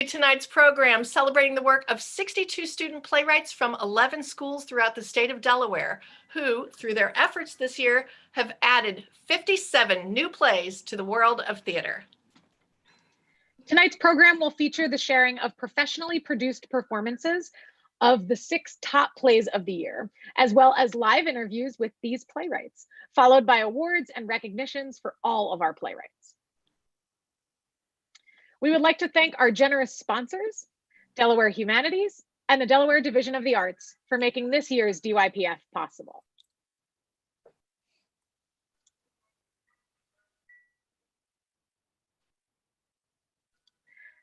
Tonight's program celebrating the work of 62 student playwrights from 11 schools throughout the state of Delaware, who, through their efforts this year, have added 57 new plays to the world of theater. Tonight's program will feature the sharing of professionally produced performances of the 6 top plays of the year, as well as live interviews with these playwrights, followed by awards and recognitions for all of our playwrights. We would like to thank our generous sponsors, Delaware Humanities and the Delaware Division of the Arts, for making this year's DYPF possible.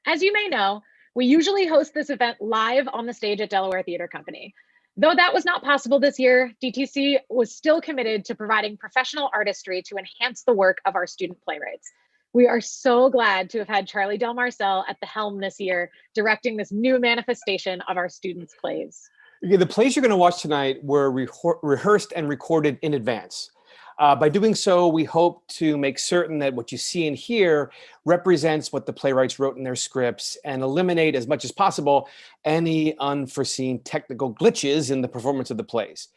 As you may know, we usually host this event live on the stage at Delaware Theater Company. Though that was not possible this year, DTC was still committed to providing professional artistry to enhance the work of our student playwrights. We are so glad to have had Charlie Del Marcel at the helm this year, directing this new manifestation of our students' plays. The plays you're going to watch tonight were rehearsed and recorded in advance. By doing so, we hope to make certain that what you see and hear represents what the playwrights wrote in their scripts and eliminate as much as possible any unforeseen technical glitches in the performance of the plays.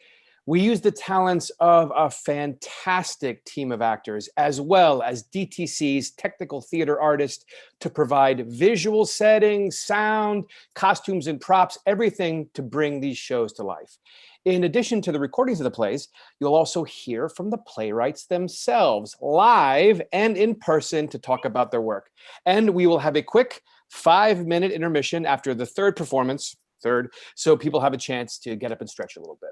We use the talents of a fantastic team of actors, as well as DTC's technical theater artists, to provide visual settings, sound, costumes, and props, everything to bring these shows to life. In addition to the recordings of the plays, you'll also hear from the playwrights themselves, live and in person, to talk about their work. And we will have a quick 5-minute intermission after the third performance, so people have a chance to get up and stretch a little bit.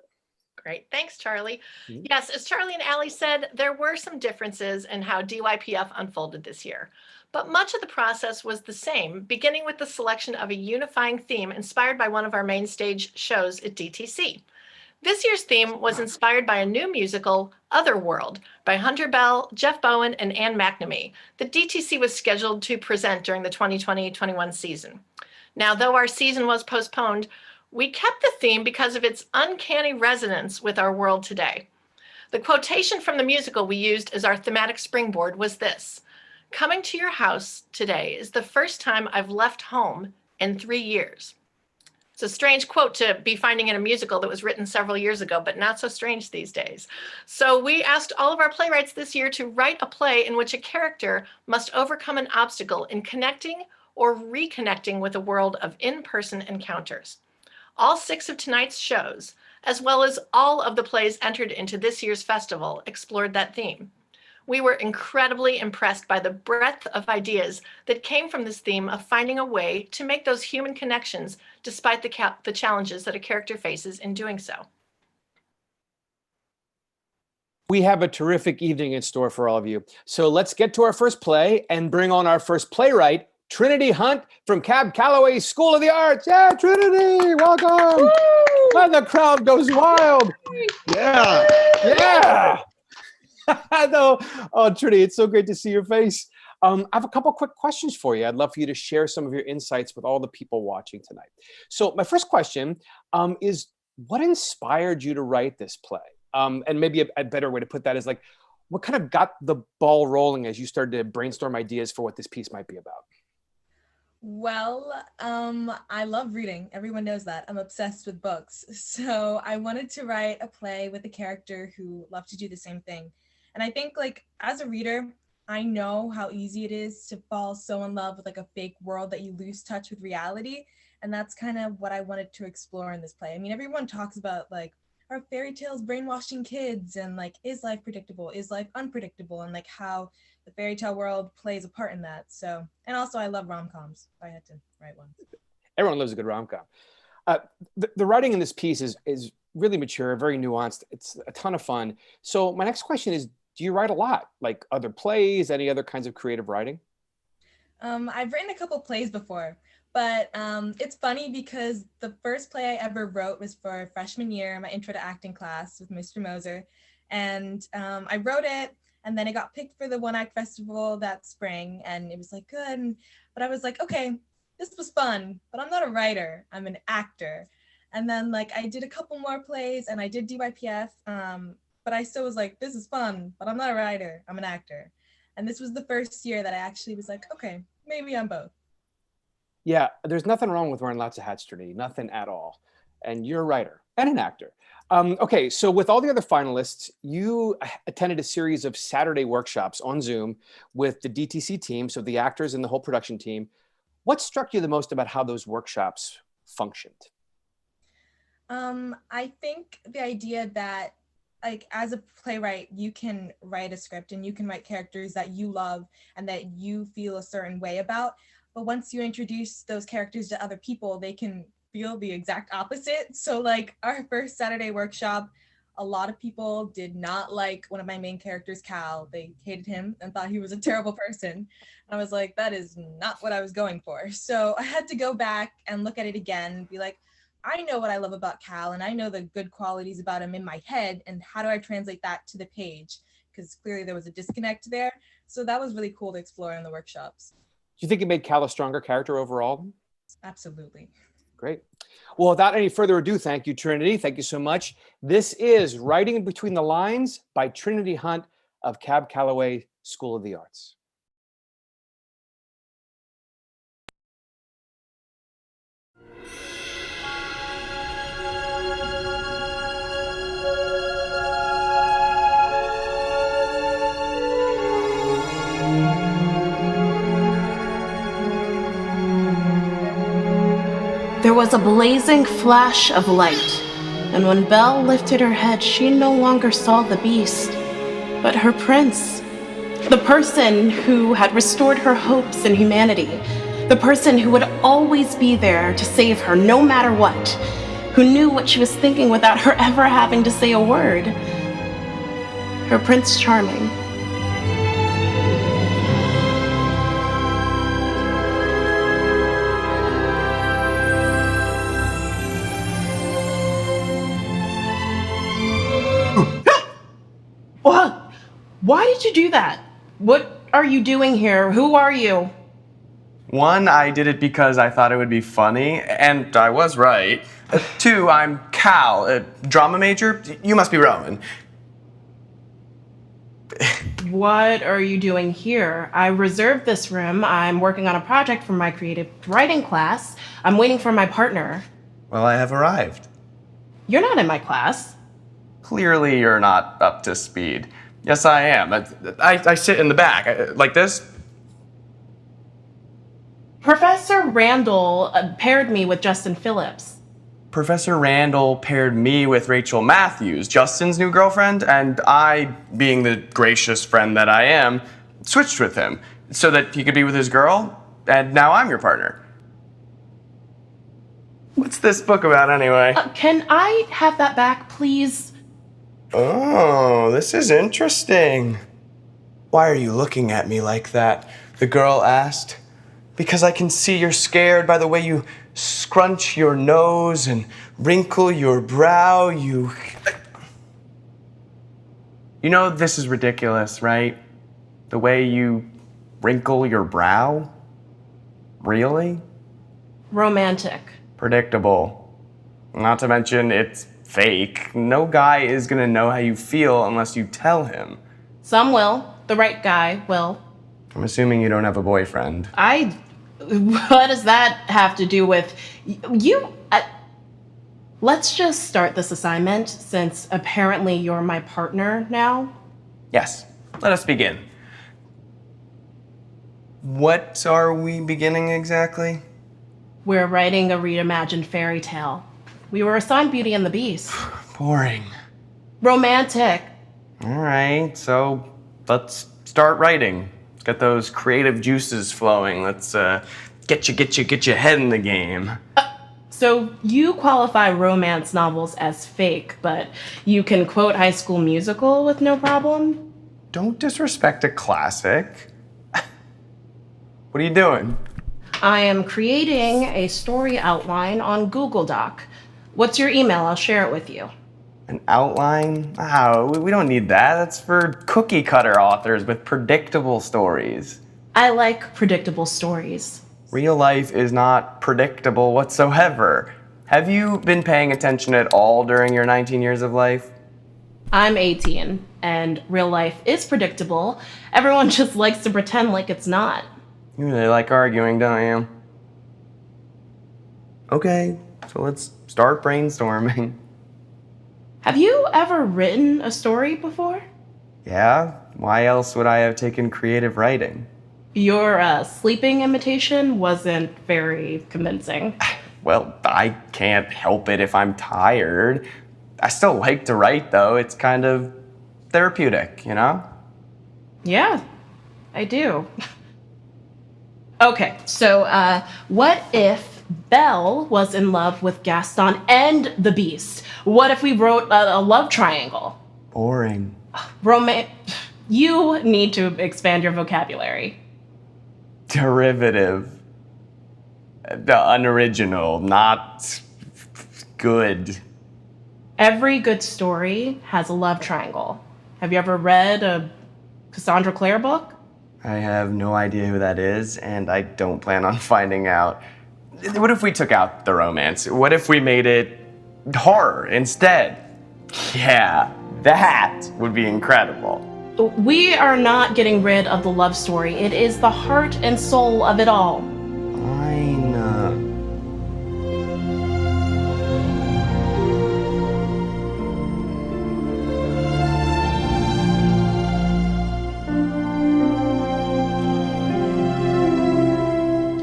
Great. Thanks, Charlie. Yes, as Charlie and Allie said, there were some differences in how DYPF unfolded this year. But much of the process was the same, beginning with the selection of a unifying theme inspired by one of our main stage shows at DTC. This year's theme was inspired by a new musical, Otherworld, by Hunter Bell, Jeff Bowen, and Anne McNamee, that DTC was scheduled to present during the 2020-21 season. Now, though our season was postponed, we kept the theme because of its uncanny resonance with our world today. The quotation from the musical we used as our thematic springboard was this: "Coming to your house today is the first time I've left home in 3 years." It's a strange quote to be finding in a musical that was written several years ago, but not so strange these days. So we asked all of our playwrights this year to write a play in which a character must overcome an obstacle in connecting or reconnecting with a world of in-person encounters. All 6 of tonight's shows, as well as all of the plays entered into this year's festival, explored that theme. We were incredibly impressed by the breadth of ideas that came from this theme of finding a way to make those human connections despite the challenges that a character faces in doing so. We have a terrific evening in store for all of you. So let's get to our first play and bring on our first playwright, Trinity Hunt from Cab Calloway's School of the Arts. Yeah, Trinity, welcome. And the crowd goes wild. Yeah. Yeah. No, oh, Trinity, it's so great to see your face. I have a couple quick questions for you. I'd love for you to share some of your insights with all the people watching tonight. So my first question is, what inspired you to write this play? And maybe a better way to put that is like, what kind of got the ball rolling as you started to brainstorm ideas for what this piece might be about? Well, I love reading. Everyone knows that. I'm obsessed with books. So I wanted to write a play with a character who loved to do the same thing. And I think, like, as a reader, I know how easy it is to fall so in love with like a fake world that you lose touch with reality. And that's kind of what I wanted to explore in this play. I mean, everyone talks about like, are fairy tales brainwashing kids? And like, is life predictable? Is life unpredictable? And like how the fairy tale world plays a part in that. So, and also I love rom-coms. If I had to write one. Everyone loves a good rom-com. The writing in this piece is really mature, very nuanced. It's a ton of fun. So my next question is, do you write a lot? Like other plays, any other kinds of creative writing? I've written a couple plays before, but it's funny because the first play I ever wrote was for freshman year, my intro to acting class with Mr. Moser. And I wrote it, and then it got picked for the One Act Festival that spring, and it was like good. But I was like, okay, this was fun, but I'm not a writer, I'm an actor. And then like I did a couple more plays and I did DYPF, but I still was like, this is fun, but I'm not a writer, I'm an actor. And this was the first year that I actually was like, okay, maybe I'm both. Yeah, there's nothing wrong with wearing lots of hats, Trinity. Nothing at all. And you're a writer and an actor. Okay, so with all the other finalists, you attended a series of Saturday workshops on Zoom with the DTC team, so the actors and the whole production team. What struck you the most about how those workshops functioned? I think the idea that, like, as a playwright, you can write a script and you can write characters that you love and that you feel a certain way about. But once you introduce those characters to other people, they can feel the exact opposite. So, like, our first Saturday workshop, a lot of people did not like one of my main characters, Cal. They hated him and thought he was a terrible person. I was like, that is not what I was going for. So I had to go back and look at it again and be like, I know what I love about Cal and I know the good qualities about him in my head, and how do I translate that to the page? Because clearly there was a disconnect there. So that was really cool to explore in the workshops. Do you think it made Cal a stronger character overall? Absolutely. Great. Well, without any further ado, thank you, Trinity. Thank you so much. This is Writing Between the Lines by Trinity Hunt of Cab Calloway School of the Arts. There was a blazing flash of light, and when Belle lifted her head, she no longer saw the beast, but her prince. The person who had restored her hopes in humanity. The person who would always be there to save her no matter what. Who knew what she was thinking without her ever having to say a word. Her Prince Charming. What? Why did you do that? What are you doing here? Who are you? One, I did it because I thought it would be funny, and I was right. Two, I'm Cal, a drama major. You must be Roman. What are you doing here? I reserved this room. I'm working on a project for my creative writing class. I'm waiting for my partner. Well, I have arrived. You're not in my class. Clearly, you're not up to speed. Yes, I am. I sit in the back, like this. Professor Randall paired me with Justin Phillips. Professor Randall paired me with Rachel Matthews, Justin's new girlfriend, and I, being the gracious friend that I am, switched with him so that he could be with his girl, and now I'm your partner. What's this book about anyway? Can I have that back, please? Oh, this is interesting. Why are you looking at me like that? The girl asked. Because I can see you're scared by the way you scrunch your nose and wrinkle your brow. You know this is ridiculous, right? The way you wrinkle your brow? Really? Romantic. Predictable. Not to mention it's fake. No guy is gonna know how you feel unless you tell him. Some will. The right guy will. I'm assuming you don't have a boyfriend. What does that have to do with you? Let's just start this assignment since apparently you're my partner now. Yes, let us begin. What are we beginning exactly? We're writing a reimagined fairy tale. We were assigned Beauty and the Beast. Boring. Romantic. All right, so let's start writing. Let's get those creative juices flowing. Let's get your head in the game. So you qualify romance novels as fake, but you can quote High School Musical with no problem? Don't disrespect a classic. What are you doing? I am creating a story outline on Google Doc. What's your email? I'll share it with you. An outline? We don't need that. That's for cookie cutter authors with predictable stories. I like predictable stories. Real life is not predictable whatsoever. Have you been paying attention at all during your 19 years of life? I'm 18, and real life is predictable. Everyone just likes to pretend like it's not. You really like arguing, don't you? Okay, so let's start brainstorming. Have you ever written a story before? Yeah? Why else would I have taken creative writing? Your sleeping imitation wasn't very convincing. Well, I can't help it if I'm tired. I still like to write, though. It's kind of therapeutic, you know? Yeah, I do. Okay, so what if Belle was in love with Gaston and the Beast? What if we wrote a love triangle? Boring. You need to expand your vocabulary. Derivative. The unoriginal, not good. Every good story has a love triangle. Have you ever read a Cassandra Clare book? I have no idea who that is, and I don't plan on finding out. What if we took out the romance? What if we made it horror instead? Yeah, that would be incredible. We are not getting rid of the love story. It is the heart and soul of it all. Fine.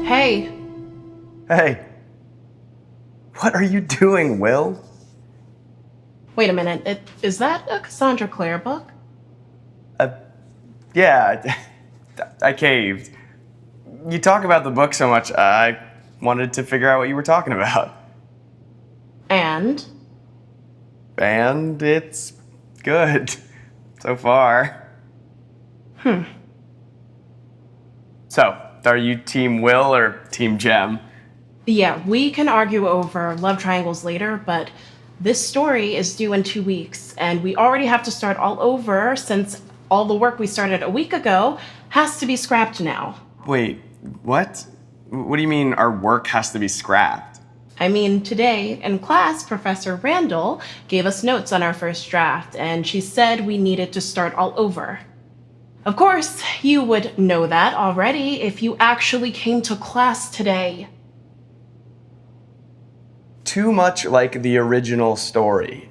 Hey, Hey. What are you doing, Will? wait a minute. Is that a Cassandra Clare book? Yeah, I caved. You talk about the book so much, I wanted to figure out what you were talking about. And? And it's good. So far. So, are you Team Will or Team Jem? Yeah, we can argue over love triangles later, but this story is due in 2 weeks, and we already have to start all over since all the work we started a week ago has to be scrapped now. Wait, what? What do you mean our work has to be scrapped? I mean, today in class, Professor Randall gave us notes on our first draft, and she said we needed to start all over. Of course, you would know that already if you actually came to class today. Too much like the original story.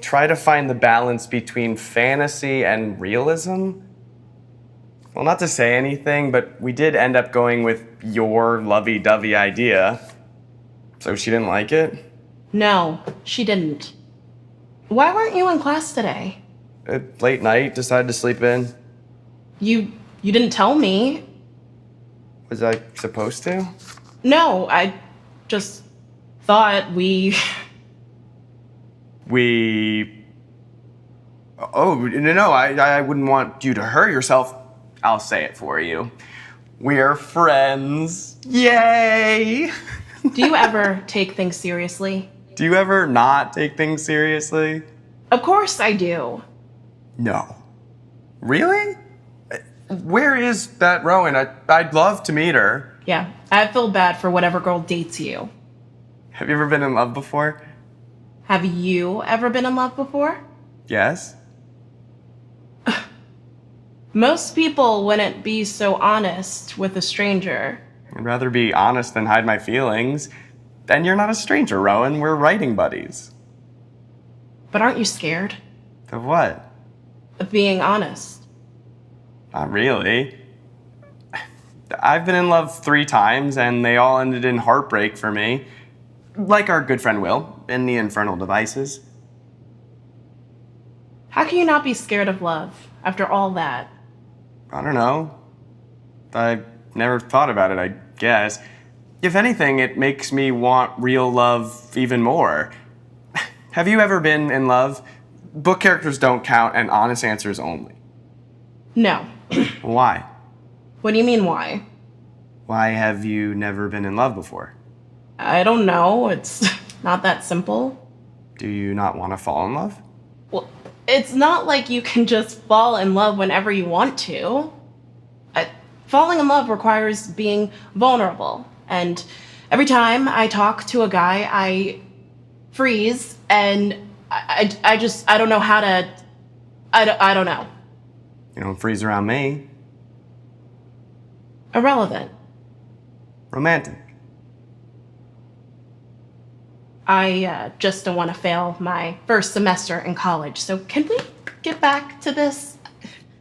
Try to find the balance between fantasy and realism. Well, not to say anything, but we did end up going with your lovey-dovey idea. So she didn't like it? No, she didn't. Why weren't you in class today? Late night, decided to sleep in. You didn't tell me. Was I supposed to? No, I just thought we... Oh, no, I wouldn't want you to hurt yourself. I'll say it for you. We're friends. Yay! Do you ever take things seriously? Do you ever not take things seriously? Of course I do. No. Really? Where is that Rowan? I'd love to meet her. Yeah, I feel bad for whatever girl dates you. Have you ever been in love before? Have you ever been in love before? Yes. Most people wouldn't be so honest with a stranger. I'd rather be honest than hide my feelings. And you're not a stranger, Rowan. We're writing buddies. But aren't you scared Of what? of being honest? Not really. I've been in love 3 times, and they all ended in heartbreak for me. Like our good friend Will, in the Infernal Devices. How can you not be scared of love after all that? I don't know. I never thought about it, I guess. If anything, it makes me want real love even more. Have you ever been in love? Book characters don't count, and honest answers only. No. Why? What do you mean, why? Why have you never been in love before? I don't know. It's not that simple. Do you not want to fall in love? Well, it's not like you can just fall in love whenever you want to. Falling in love requires being vulnerable. And every time I talk to a guy, I freeze and I don't know how to, I don't know. You don't freeze around me. Irrelevant. Romantic. I just don't want to fail my first semester in college. So can we get back to this?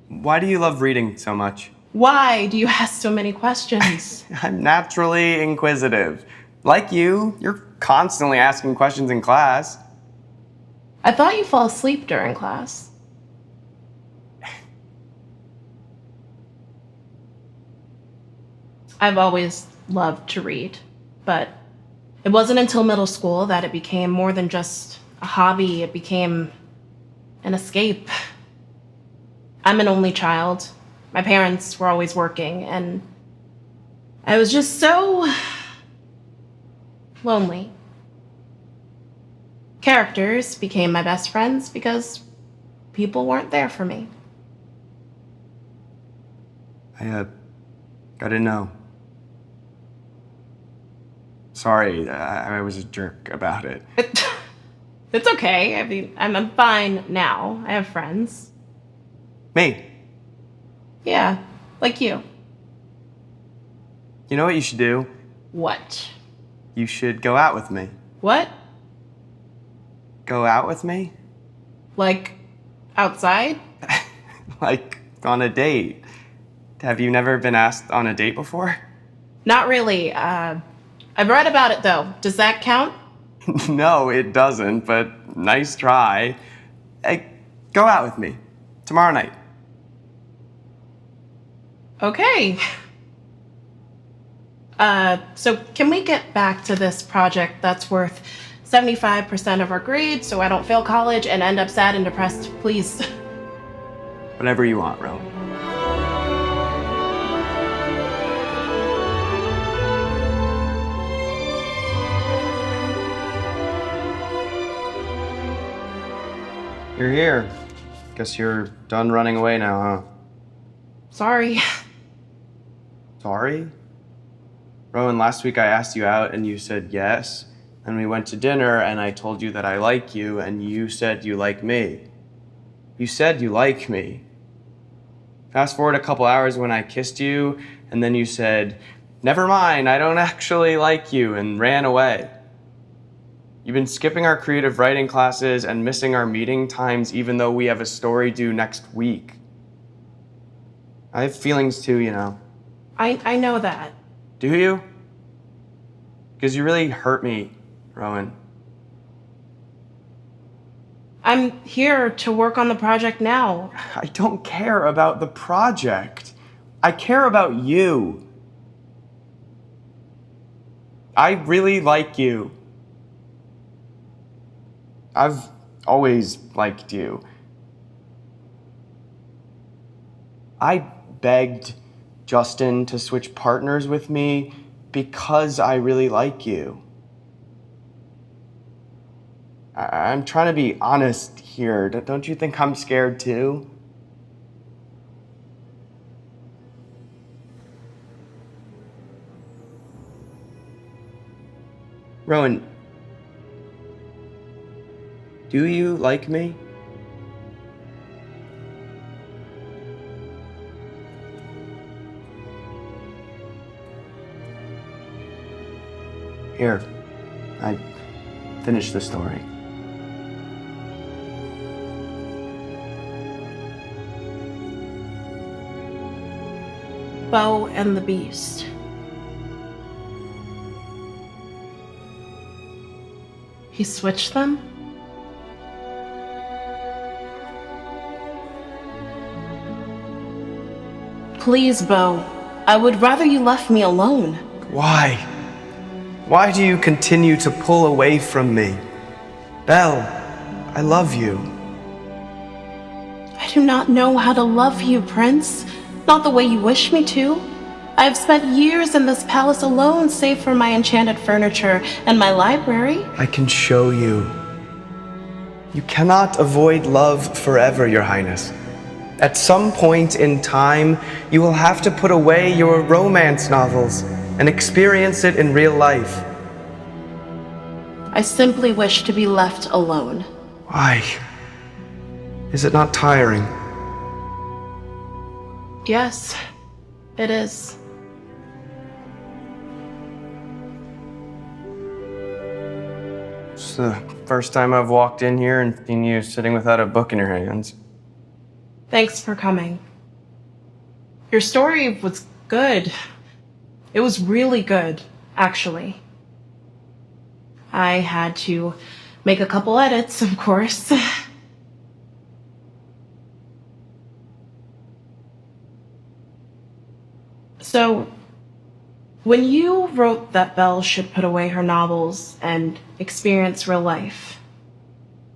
Why do you love reading so much? Why do you ask so many questions? I'm naturally inquisitive. Like you, you're constantly asking questions in class. I thought you fall asleep during class. I've always loved to read, but it wasn't until middle school that it became more than just a hobby. It became an escape. I'm an only child. My parents were always working, and I was just so lonely. Characters became my best friends because people weren't there for me. I didn't know. Sorry, I was a jerk about it. It's okay. I mean, I'm fine now. I have friends. Me? Yeah, like you. You know what you should do? What? You should go out with me. What? Go out with me? Like outside? Like on a date. Have you never been asked on a date before? Not really. I've read about it though. Does that count? No, it doesn't, but nice try. Hey, go out with me. Tomorrow night. Okay. So can we get back to this project that's worth 75% of our grades so I don't fail college and end up sad and depressed, please? Whatever you want, Ro. You're here. Guess you're done running away now, huh? Sorry. Sorry? Rowan, last week I asked you out and you said yes. And we went to dinner and I told you that I like you and you said you like me. You said you like me. Fast forward a couple hours when I kissed you and then you said, never mind, I don't actually like you, and ran away. You've been skipping our creative writing classes and missing our meeting times even though we have a story due next week. I have feelings too, you know. I know that. Do you? Because you really hurt me, Rowan. I'm here to work on the project now. I don't care about the project. I care about you. I really like you. I've always liked you. I begged Justin to switch partners with me because I really like you. I'm trying to be honest here. Don't you think I'm scared too? Rowan, do you like me? Here, I finished the story. Beau and the Beast. He switched them? Please, Beau. I would rather you left me alone. Why? Why do you continue to pull away from me? Belle, I love you. I do not know how to love you, Prince. Not the way you wish me to. I have spent years in this palace alone, save for my enchanted furniture and my library. I can show you. You cannot avoid love forever, Your Highness. At some point in time, you will have to put away your romance novels and experience it in real life. I simply wish to be left alone. Why? Is it not tiring? Yes, it is. It's the first time I've walked in here and seen you sitting without a book in your hands. Thanks for coming. Your story was good. It was really good, actually. I had to make a couple edits, of course. So, when you wrote that Belle should put away her novels and experience real life,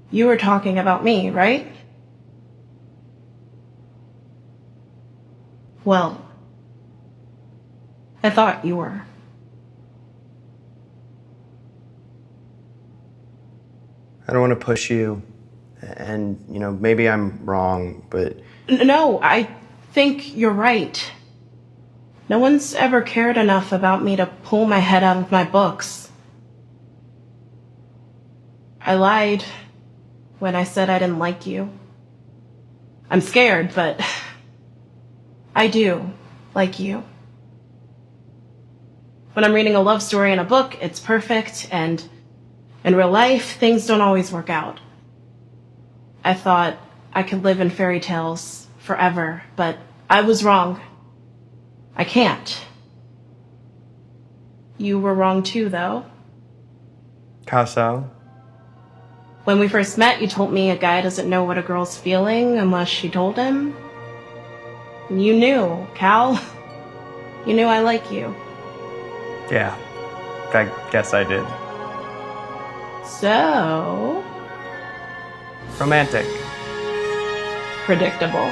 you were talking about me, right? Well, I thought you were. I don't want to push you, and, maybe I'm wrong, but No, I think you're right. No one's ever cared enough about me to pull my head out of my books. I lied when I said I didn't like you. I'm scared, but I do like you. When I'm reading a love story in a book, it's perfect, and in real life, things don't always work out. I thought I could live in fairy tales forever, but I was wrong. I can't. You were wrong too, though. Casso? When we first met, you told me a guy doesn't know what a girl's feeling unless she told him. You knew, Cal. You knew I like you. Yeah, I guess I did. So... Romantic. predictable.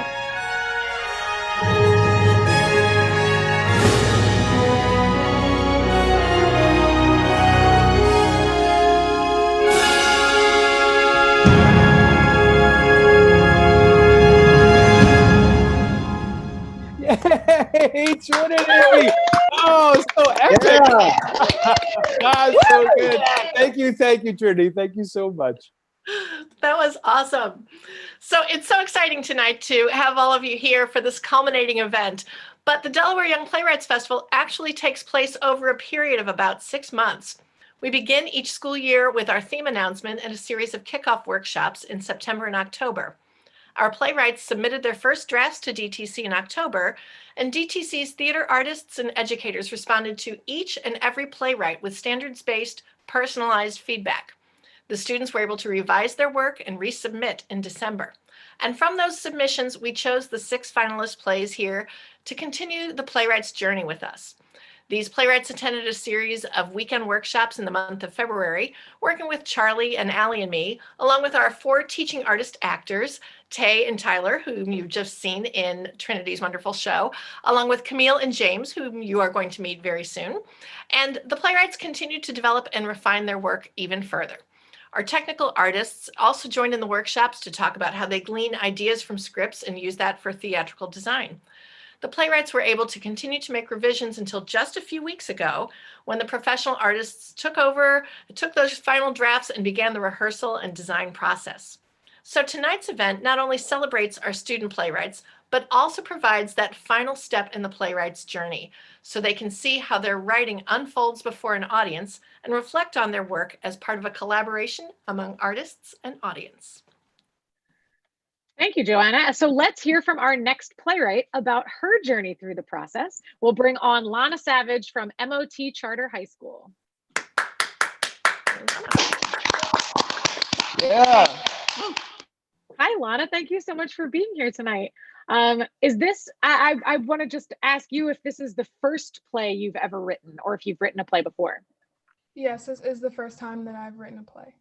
Yay, Trinity! Oh, so epic! Ah, so good. Thank you, Trinity. Thank you so much. That was awesome. So it's so exciting tonight to have all of you here for this culminating event. But the Delaware Young Playwrights Festival actually takes place over a period of about 6 months. We begin each school year with our theme announcement and a series of kickoff workshops in September and October. Our playwrights submitted their first drafts to DTC in October, and DTC's theater artists and educators responded to each and every playwright with standards-based, personalized feedback. The students were able to revise their work and resubmit in December. And from those submissions, we chose the 6 finalist plays here to continue the playwrights' journey with us. These playwrights attended a series of weekend workshops in the month of February, working with Charlie and Allie and me, along with our 4 teaching artist actors, Tay and Tyler, whom you've just seen in Trinity's wonderful show, along with Camille and James, whom you are going to meet very soon. And the playwrights continued to develop and refine their work even further. Our technical artists also joined in the workshops to talk about how they glean ideas from scripts and use that for theatrical design. The playwrights were able to continue to make revisions until just a few weeks ago, when the professional artists took those final drafts and began the rehearsal and design process. So tonight's event not only celebrates our student playwrights, but also provides that final step in the playwrights' journey, so they can see how their writing unfolds before an audience and reflect on their work as part of a collaboration among artists and audience. Thank you, Joanna. So let's hear from our next playwright about her journey through the process. We'll bring on Lana Savage from MOT Charter High School. Yeah. Hi, Lana. Thank you so much for being here tonight. I want to just ask you if this is the first play you've ever written, or if you've written a play before. Yes, this is the first time that I've written a play.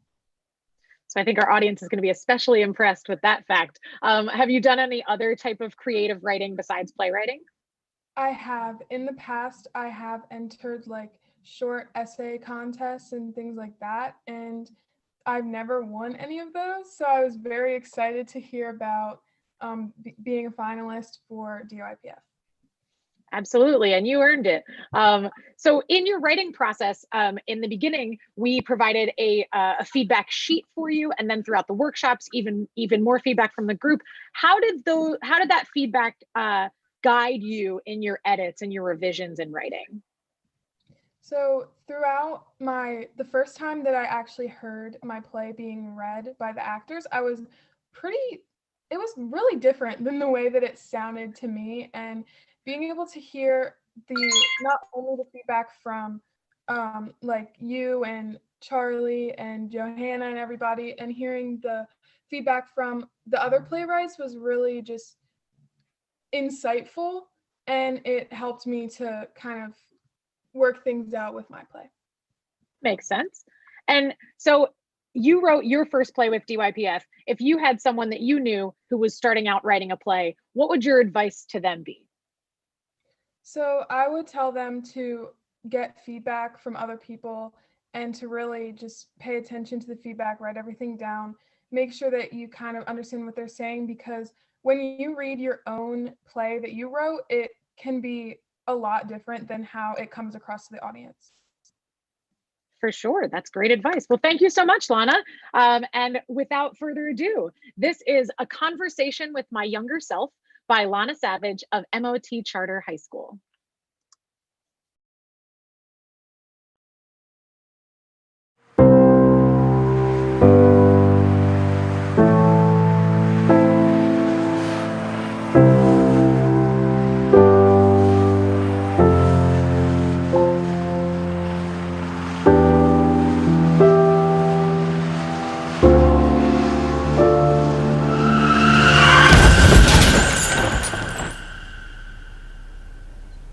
So I think our audience is going to be especially impressed with that fact. Have you done any other type of creative writing besides playwriting? I have. In the past, I have entered like short essay contests and things like that, and I've never won any of those. So I was very excited to hear about being a finalist for DYPF. Absolutely, and you earned it. So in your writing process, in the beginning, we provided a feedback sheet for you, and then throughout the workshops, even more feedback from the group. How did that feedback guide you in your edits and your revisions in writing? So throughout the first time that I actually heard my play being read by the actors, it was really different than the way that it sounded to me. And being able to hear not only the feedback from like you and Charlie and Johanna and everybody, and hearing the feedback from the other playwrights was really just insightful, and it helped me to kind of work things out with my play. Makes sense. And so you wrote your first play with DYPF. If you had someone that you knew who was starting out writing a play, what would your advice to them be? So I would tell them to get feedback from other people and to really just pay attention to the feedback, write everything down, make sure that you kind of understand what they're saying, because when you read your own play that you wrote, it can be a lot different than how it comes across to the audience. For sure. That's great advice. Well, thank you so much, Lana. And without further ado, this is A Conversation with My Younger Self by Lana Savage of MOT Charter High School.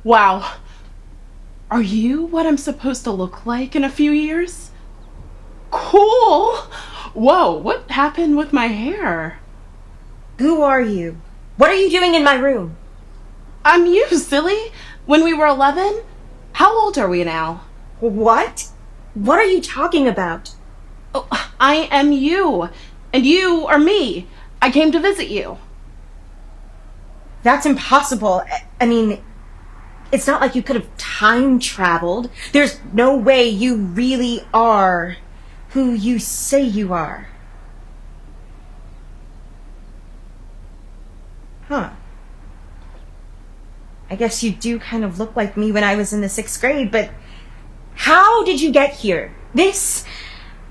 Wow. Are you what I'm supposed to look like in a few years? Cool! Whoa, what happened with my hair? Who are you? What are you doing in my room? I'm you, silly. When we were 11? How old are we now? What? What are you talking about? Oh, I am you. And you are me. I came to visit you. That's impossible. I mean, it's not like you could have time traveled. There's no way you really are who you say you are. Huh. I guess you do kind of look like me when I was in the 6th grade, but how did you get here? This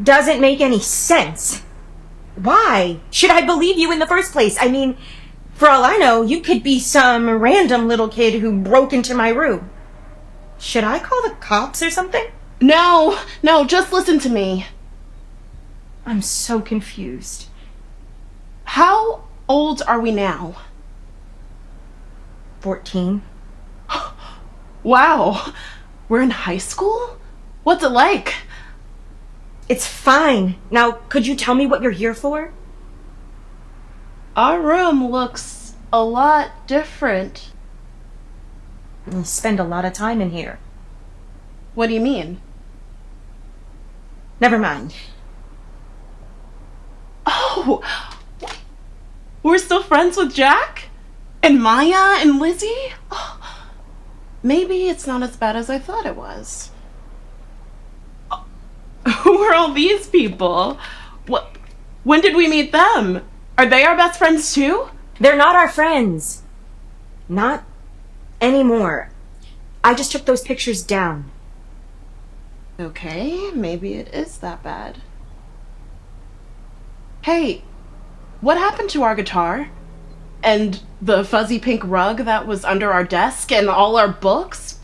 doesn't make any sense. Why should I believe you in the first place? I mean, for all I know, you could be some random little kid who broke into my room. Should I call the cops or something? No, just listen to me. I'm so confused. How old are we now? 14. Wow, we're in high school? What's it like? It's fine. Now, could you tell me what you're here for? Our room looks a lot different. You spend a lot of time in here. What do you mean? Never mind. Oh, we're still friends with Jack? And Maya and Lizzie? Oh, maybe it's not as bad as I thought it was. Who are all these people? What? When did we meet them? Are they our best friends too? They're not our friends. Not anymore. I just took those pictures down. Okay, maybe it is that bad. Hey, what happened to our guitar? And the fuzzy pink rug that was under our desk and all our books?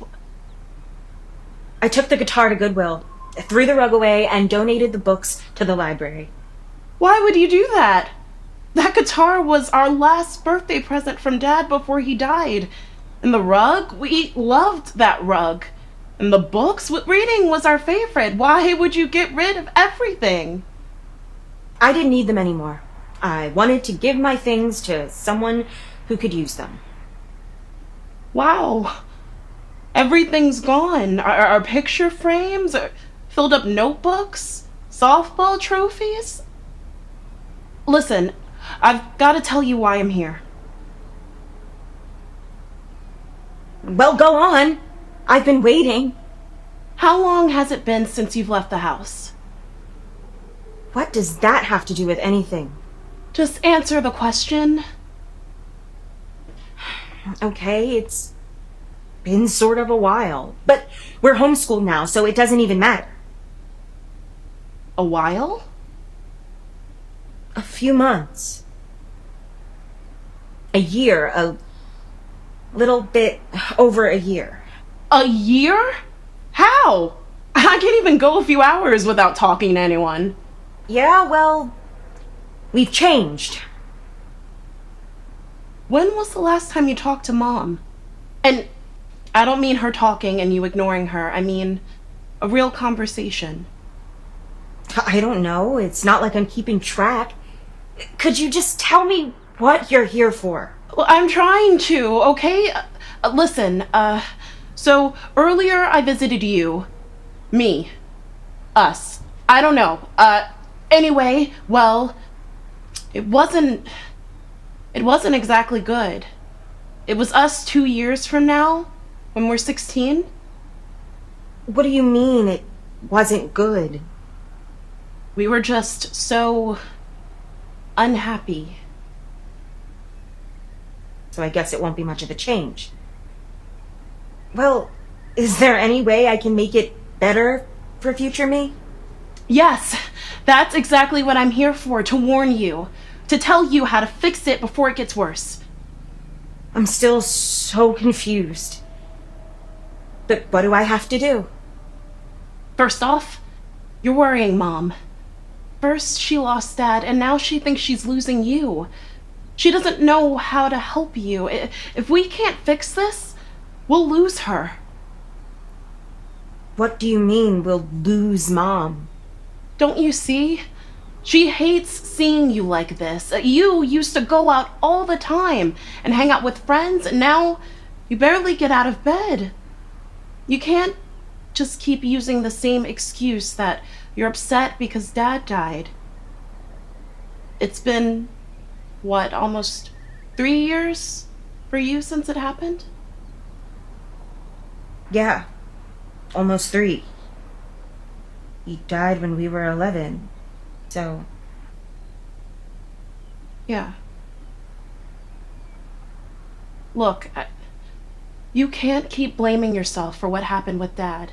I took the guitar to Goodwill, threw the rug away, and donated the books to the library. Why would you do that? That guitar was our last birthday present from Dad before he died. And the rug, we loved that rug. And the books, reading was our favorite. Why would you get rid of everything? I didn't need them anymore. I wanted to give my things to someone who could use them. Wow. Everything's gone. Our picture frames, filled up notebooks, softball trophies. Listen, I've got to tell you why I'm here. Well, go on. I've been waiting. How long has it been since you've left the house? What does that have to do with anything? Just answer the question. Okay, it's been sort of a while. But we're homeschooled now, so it doesn't even matter. A while? A few months. A year, a little bit over a year. A year? How? I can't even go a few hours without talking to anyone. Yeah, well, we've changed. When was the last time you talked to Mom? And I don't mean her talking and you ignoring her. I mean a real conversation. I don't know. It's not like I'm keeping track. Could you just tell me what you're here for? Well, I'm trying to, okay? Listen, so earlier I visited you. Me. Us. I don't know. Anyway, well, it wasn't exactly good. It was us 2 years from now, when we're 16. What do you mean it wasn't good? We were just so unhappy. So I guess it won't be much of a change. Well, is there any way I can make it better for future me? Yes, that's exactly what I'm here for, to warn you, to tell you how to fix it before it gets worse. I'm still so confused. But what do I have to do? First off, you're worrying Mom. First she lost Dad, and now she thinks she's losing you. She doesn't know how to help you. If we can't fix this, we'll lose her. What do you mean we'll lose Mom? Don't you see? She hates seeing you like this. You used to go out all the time and hang out with friends, and now you barely get out of bed. You can't just keep using the same excuse that you're upset because Dad died. It's been, what, almost 3 years for you since it happened? Yeah, almost 3. He died when we were 11, so... Yeah. Look, you can't keep blaming yourself for what happened with Dad.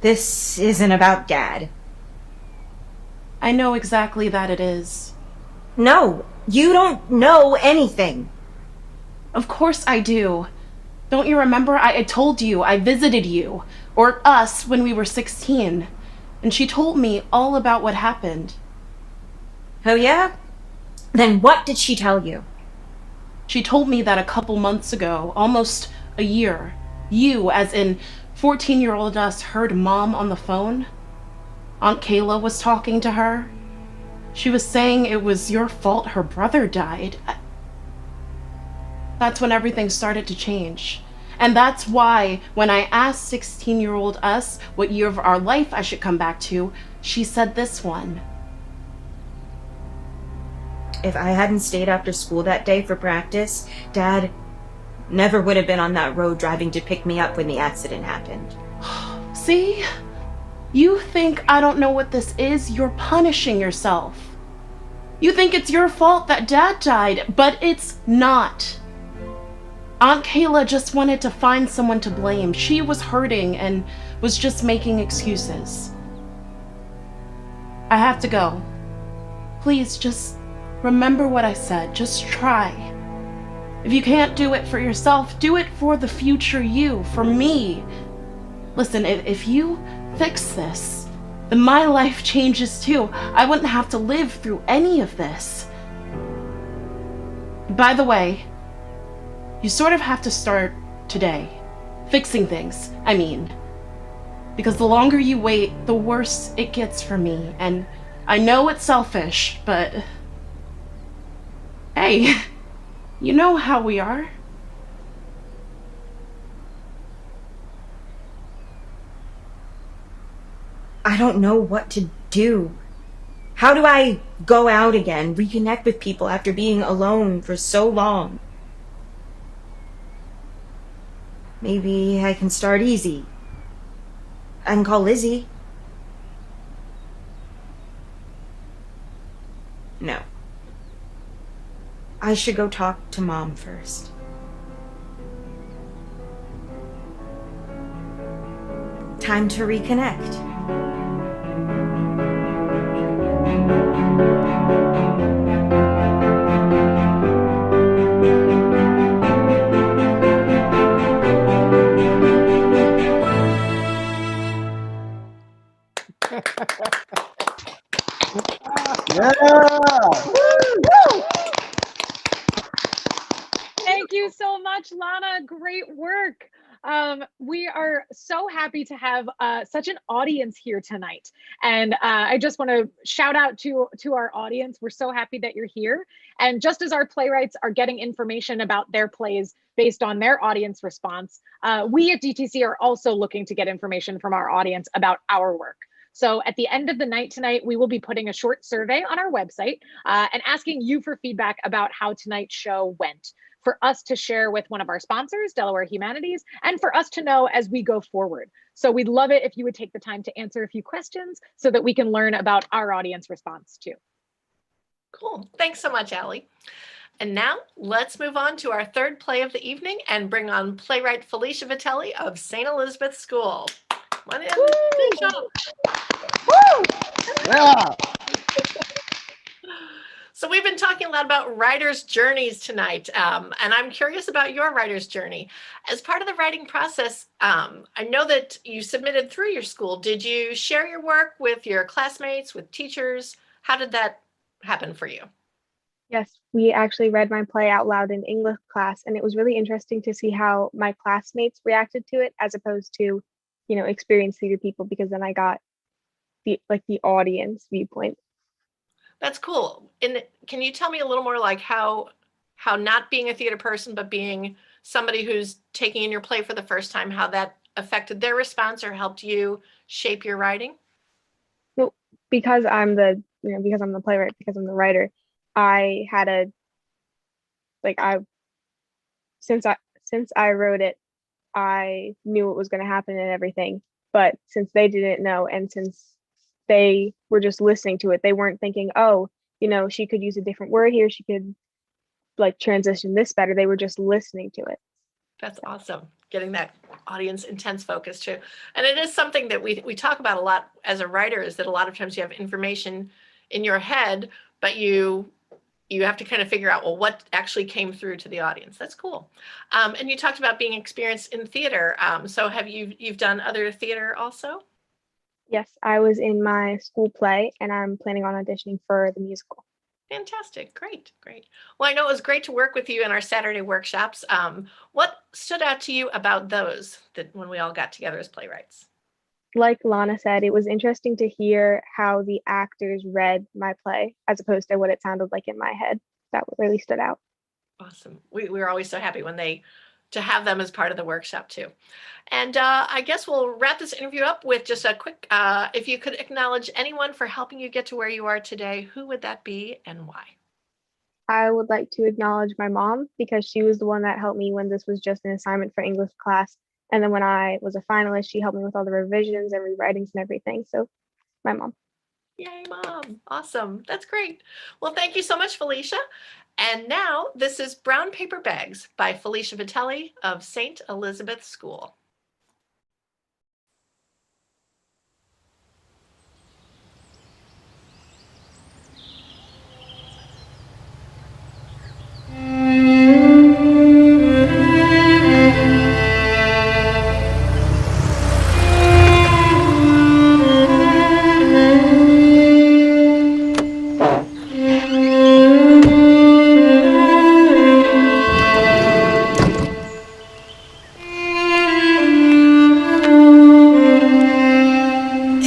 This isn't about Dad. I know exactly that it is. No, you don't know anything. Of course I do. Don't you remember? I told you, I visited you, or us, when we were 16. And she told me all about what happened. Oh yeah? Then what did she tell you? She told me that a couple months ago, almost a year, you, as in 14-year-old us, heard Mom on the phone. Aunt Kayla was talking to her. She was saying it was your fault her brother died. That's when everything started to change. And that's why when I asked 16-year-old us what year of our life I should come back to, she said this one. If I hadn't stayed after school that day for practice, Dad never would have been on that road driving to pick me up when the accident happened. See? You think I don't know what this is? You're punishing yourself. You think it's your fault that Dad died, but it's not. Aunt Kayla just wanted to find someone to blame. She was hurting and was just making excuses. I have to go. Please, just remember what I said. Just try. If you can't do it for yourself, do it for the future you, for me. Listen, if you fix this, then my life changes too. I wouldn't have to live through any of this. By the way, you sort of have to start today. Fixing things, I mean. Because the longer you wait, the worse it gets for me. And I know it's selfish, but... Hey, you know how we are. I don't know what to do. How do I go out again, reconnect with people after being alone for so long? Maybe I can start easy. I can call Lizzie. No. I should go talk to Mom first. Time to reconnect. Thank you so much, Lana. Great work. We are so happy to have such an audience here tonight. And I just want to shout out to our audience. We're so happy that you're here. And just as our playwrights are getting information about their plays based on their audience response, we at DTC are also looking to get information from our audience about our work. So at the end of the night tonight, we will be putting a short survey on our website and asking you for feedback about how tonight's show went, for us to share with one of our sponsors, Delaware Humanities, and for us to know as we go forward. So we'd love it if you would take the time to answer a few questions so that we can learn about our audience response too. Cool. Thanks so much, Allie. And now let's move on to our third play of the evening and bring on playwright Felicia Vitelli of St. Elizabeth School. Come on in. Felicia. Woo! Yeah. So we've been talking a lot about writers' journeys tonight, and I'm curious about your writer's journey. As part of the writing process, I know that you submitted through your school. Did you share your work with your classmates, with teachers? How did that happen for you? Yes, we actually read my play out loud in English class, and it was really interesting to see how my classmates reacted to it as opposed to, experienced theater people, because then I got the audience viewpoint. That's cool. And can you tell me a little more like how not being a theater person, but being somebody who's taking in your play for the first time, how that affected their response or helped you shape your writing? Well, because I'm the playwright, because I'm the writer, I had since I wrote it, I knew what was going to happen and everything. But since they didn't know, and since they were just listening to it, they weren't thinking, oh, she could use a different word here, she could transition this better. They were just listening to it. That's awesome. Getting that audience intense focus too. And it is something that we talk about a lot as a writer, is that a lot of times you have information in your head, but you have to kind of figure out, well, what actually came through to the audience. That's cool. And you talked about being experienced in theater. So have you've done other theater also? Yes, I was in my school play, and I'm planning on auditioning for the musical. Fantastic. Great. Well, I know it was great to work with you in our Saturday workshops. What stood out to you about those, that when we all got together as playwrights? Like Lana said, it was interesting to hear how the actors read my play as opposed to what it sounded like in my head. That really stood out. Awesome. We were always so happy to have them as part of the workshop too. And I guess we'll wrap this interview up with just a quick, if you could acknowledge anyone for helping you get to where you are today, who would that be and why? I would like to acknowledge my mom, because she was the one that helped me when this was just an assignment for English class. And then when I was a finalist, she helped me with all the revisions and rewritings and everything. So my mom. Yay, Mom. Awesome. That's great. Well, thank you so much, Felicia. And now this is Brown Paper Bags by Felicia Vitelli of St. Elizabeth School.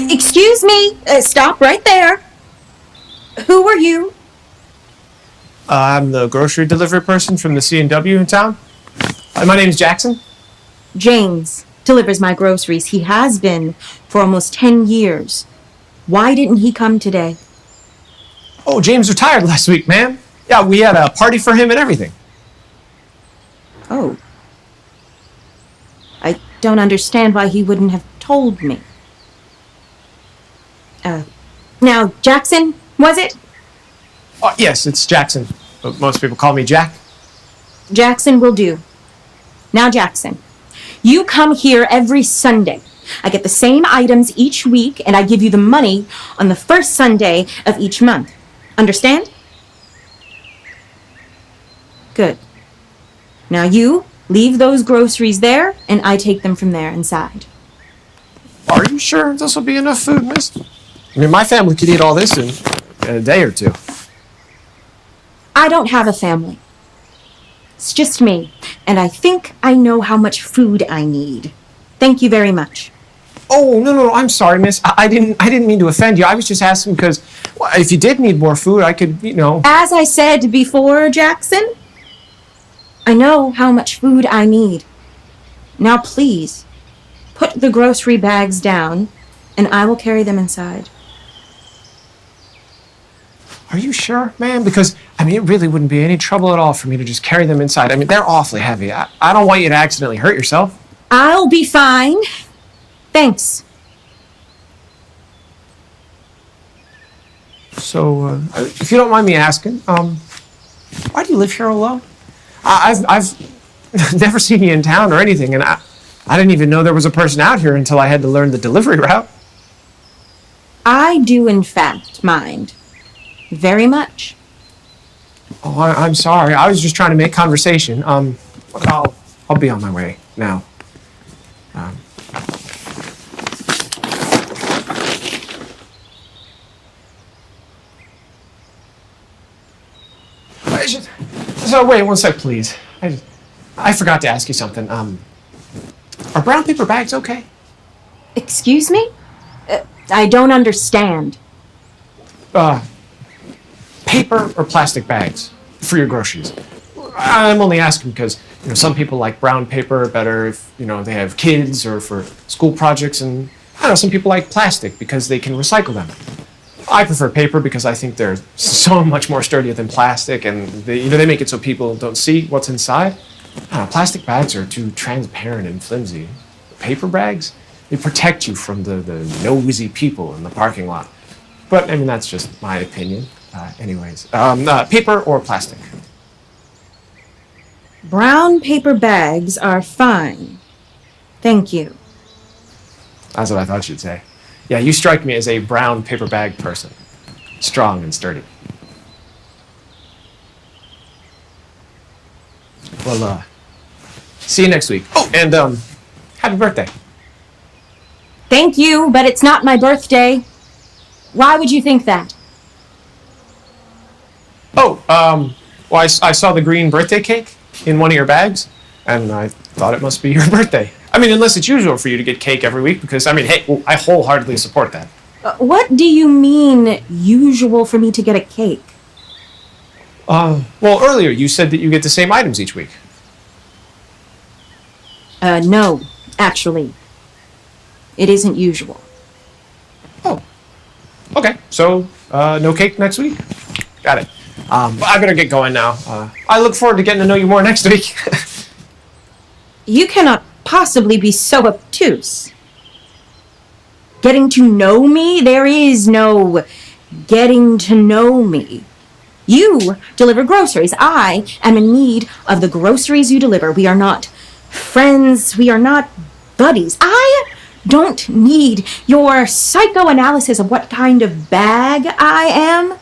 Excuse me, stop right there. Who are you? I'm the grocery delivery person from the C&W in town. My name's Jackson. James delivers my groceries. He has been for almost 10 years. Why didn't he come today? Oh, James retired last week, ma'am. Yeah, we had a party for him and everything. Oh. I don't understand why he wouldn't have told me. Now, Jackson, was it? Oh, yes, it's Jackson, but most people call me Jack. Jackson will do. Now, Jackson, you come here every Sunday I get the same items each week, and I give you the money on the first Sunday of each month. Understand? Good. Now you leave those groceries there, and I take them from there inside. Are you sure this will be enough food, miss? I mean, my family could eat all this in a day or two. I don't have a family. It's just me, and I think I know how much food I need. Thank you very much. Oh, no, I'm sorry, miss. I didn't mean to offend you. I was just asking because well, if you did need more food, I could, As I said before, Jackson, I know how much food I need. Now please, put the grocery bags down, and I will carry them inside. Are you sure, ma'am? Because, it really wouldn't be any trouble at all for me to just carry them inside. They're awfully heavy. I don't want you to accidentally hurt yourself. I'll be fine. Thanks. So, if you don't mind me asking, why do you live here alone? I've never seen you in town or anything, and I didn't even know there was a person out here until I had to learn the delivery route. I do, in fact, mind. Very much. Oh, I'm sorry. I was just trying to make conversation. I'll be on my way now. So wait one sec, please. I forgot to ask you something. Are brown paper bags okay? Excuse me? I don't understand. Paper or plastic bags for your groceries? I'm only asking because some people like brown paper better if they have kids or for school projects, and some people like plastic because they can recycle them. I prefer paper because I think they're so much more sturdier than plastic, and they make it so people don't see what's inside. Plastic bags are too transparent and flimsy. Paper bags, they protect you from the nosy people in the parking lot. But that's just my opinion. Anyways, paper or plastic? Brown paper bags are fine. Thank you. That's what I thought you'd say. Yeah, you strike me as a brown paper bag person. Strong and sturdy. Well, see you next week. Oh, and happy birthday. Thank you, but it's not my birthday. Why would you think that? Oh, well, I saw the green birthday cake in one of your bags, and I thought it must be your birthday. Unless it's usual for you to get cake every week, because, hey, I wholeheartedly support that. What do you mean, usual for me to get a cake? Well, earlier you said that you get the same items each week. No, actually. It isn't usual. Oh. Okay, so, no cake next week? Got it. I better get going now. I look forward to getting to know you more next week. You cannot possibly be so obtuse. Getting to know me? There is no getting to know me. You deliver groceries. I am in need of the groceries you deliver. We are not friends. We are not buddies. I don't need your psychoanalysis of what kind of bag I am.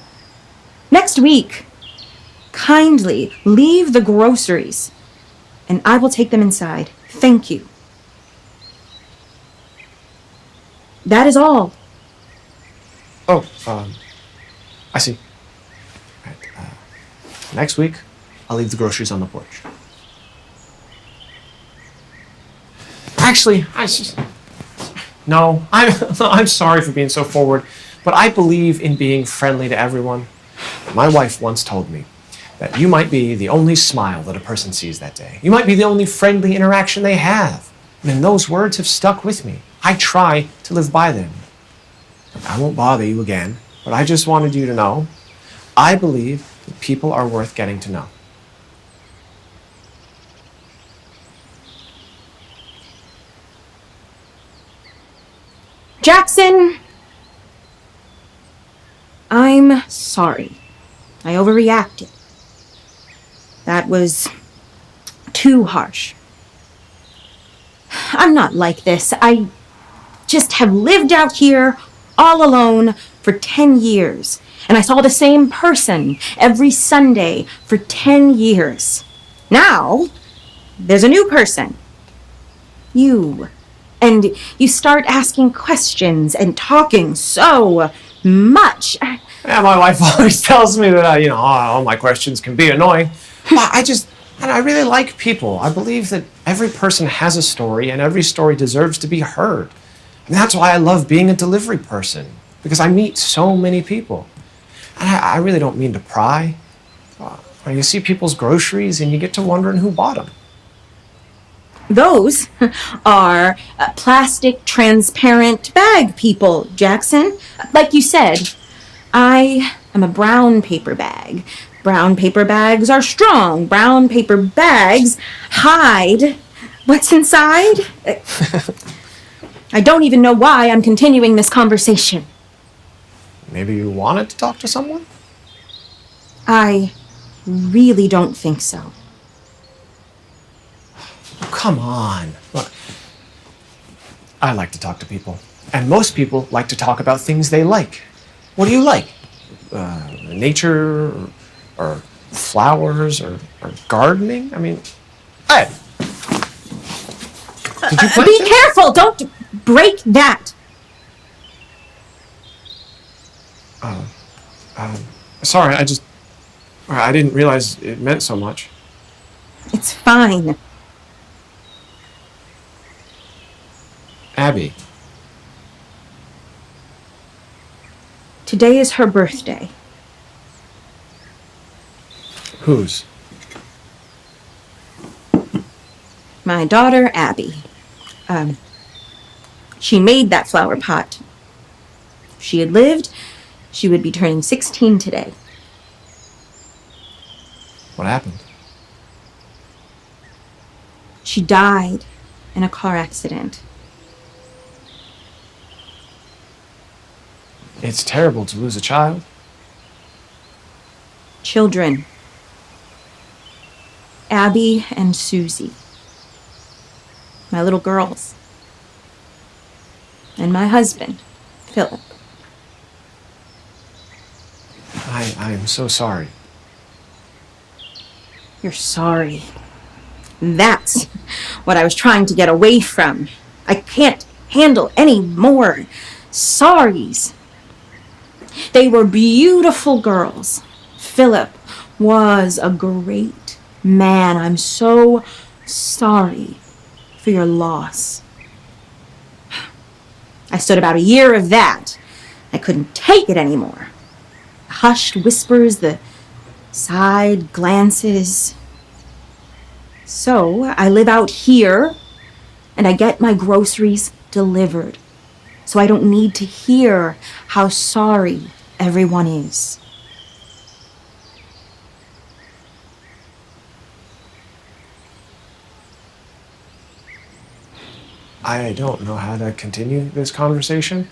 Next week, kindly leave the groceries, and I will take them inside. Thank you. That is all. Oh, I see. All right, next week, I'll leave the groceries on the porch. Actually, no, I'm sorry for being so forward, but I believe in being friendly to everyone. My wife once told me that you might be the only smile that a person sees that day. You might be the only friendly interaction they have. And those words have stuck with me. I try to live by them. I won't bother you again, but I just wanted you to know, I believe that people are worth getting to know. Jackson, I'm sorry. I overreacted. That was too harsh. I'm not like this. I just have lived out here all alone for 10 years. And I saw the same person every Sunday for 10 years. Now, there's a new person. You. And you start asking questions and talking so much. Yeah, my wife always tells me that, all my questions can be annoying. But I really like people. I believe that every person has a story and every story deserves to be heard. And that's why I love being a delivery person, because I meet so many people. And I really don't mean to pry. You see people's groceries and you get to wondering who bought them. Those are plastic transparent bag people, Jackson. Like you said, I am a brown paper bag. Brown paper bags are strong. Brown paper bags hide what's inside. I don't even know why I'm continuing this conversation. Maybe you wanted to talk to someone? I really don't think so. Oh, come on. Look, I like to talk to people. And most people like to talk about things they like. What do you like? Nature, or flowers, or gardening? I mean, hey! Did you put Be careful! Don't break that! Sorry, I didn't realize it meant so much. It's fine. Abby. Today is her birthday. Whose? My daughter, Abby. She made that flower pot. If she had lived, she would be turning 16 today. What happened? She died in a car accident. It's terrible to lose a child. Children. Abby and Susie. My little girls. And my husband, Philip. I am so sorry. You're sorry. That's what I was trying to get away from. I can't handle any more sorries. They were beautiful girls. Philip was a great man. I'm so sorry for your loss. I stood about a year of that. I couldn't take it anymore. The hushed whispers, the side glances. So I live out here and I get my groceries delivered. So I don't need to hear how sorry everyone is. I don't know how to continue this conversation.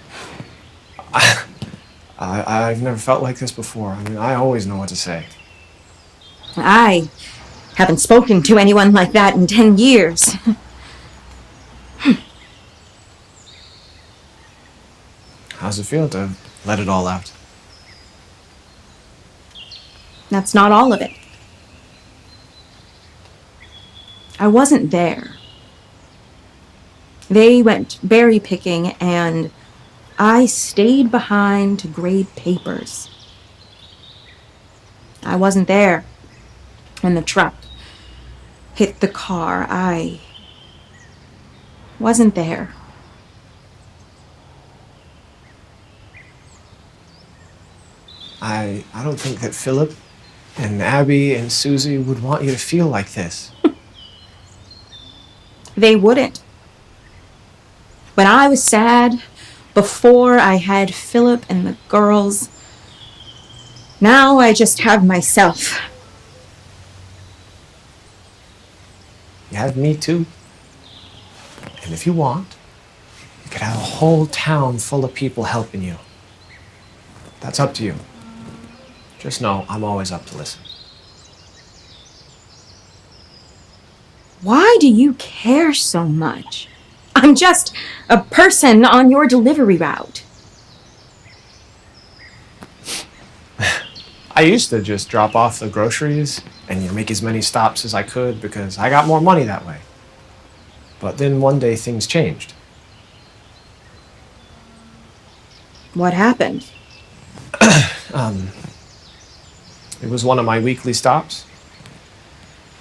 I've never felt like this before. I mean, I always know what to say. I haven't spoken to anyone like that in 10 years. How's it feel to let it all out? That's not all of it. I wasn't there. They went berry picking and I stayed behind to grade papers. I wasn't there when the truck hit the car. I wasn't there. I don't think that Philip and Abby and Susie would want you to feel like this. They wouldn't. When I was sad, before I had Philip and the girls, now I just have myself. You have me too. And if you want, you could have a whole town full of people helping you. That's up to you. Just know I'm always up to listen. Why do you care so much? I'm just a person on your delivery route. I used to just drop off the groceries and make as many stops as I could because I got more money that way. But then one day things changed. What happened? It was one of my weekly stops.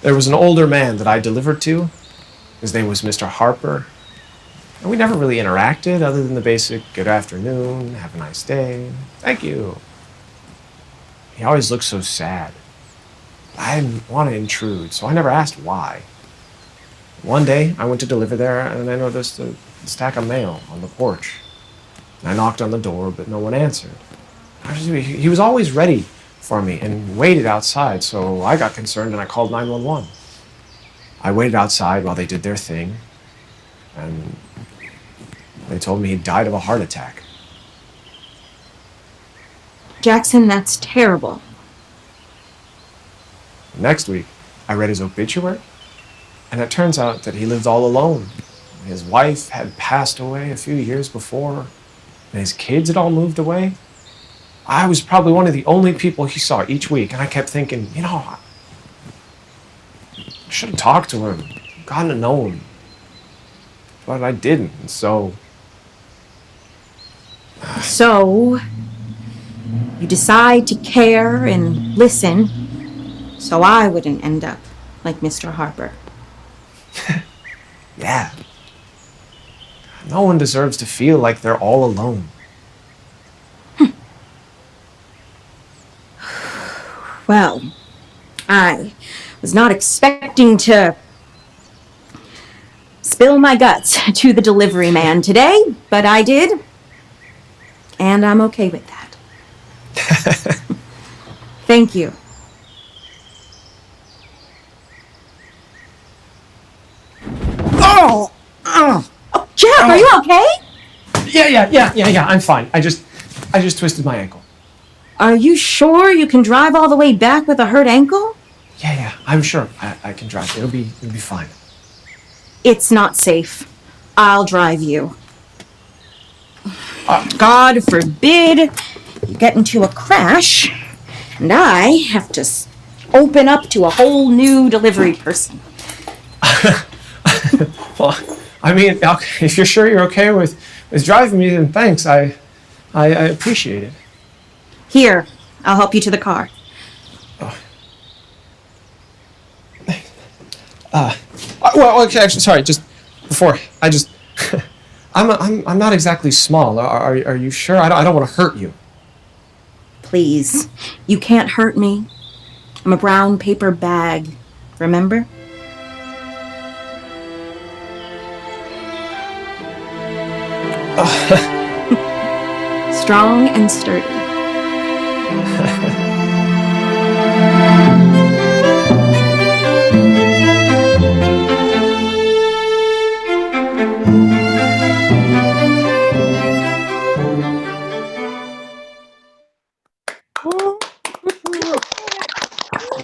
There was an older man that I delivered to. His name was Mr. Harper. And we never really interacted other than the basic good afternoon, have a nice day, thank you. He always looked so sad. I didn't want to intrude, so I never asked why. One day, I went to deliver there, and I noticed a stack of mail on the porch. I knocked on the door, but no one answered. He was always ready for me and waited outside, so I got concerned and I called 911. I waited outside while they did their thing, and they told me he died of a heart attack. Jackson, that's terrible. Next week, I read his obituary, and it turns out that he lived all alone. His wife had passed away a few years before, and his kids had all moved away. I was probably one of the only people he saw each week, and I kept thinking, I should have talked to him, gotten to know him. But I didn't, and so... So, you decide to care and listen, so I wouldn't end up like Mr. Harper. Yeah. No one deserves to feel like they're all alone. Well, I was not expecting to spill my guts to the delivery man today, but I did, and I'm okay with that. Thank you. Oh, Jeff, are you okay? Yeah, I'm fine. I just twisted my ankle. Are you sure you can drive all the way back with a hurt ankle? Yeah, I'm sure I can drive. It'll be fine. It's not safe. I'll drive you. God forbid you get into a crash, and I have to open up to a whole new delivery person. Well, I mean, if you're sure you're okay with driving me, then thanks. I appreciate it. Here, I'll help you to the car. Well, okay, actually, sorry. Just before, I'm not exactly small. Are you sure? I don't want to hurt you. Please, you can't hurt me. I'm a brown paper bag. Remember? Strong and sturdy.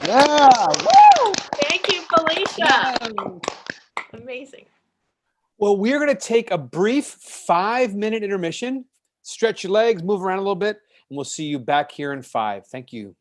Yeah. Woo! Thank you, Felicia. Amazing. Well, we're going to take a brief 5-minute intermission, stretch your legs, move around a little bit, and we'll see you back here in 5. Thank you.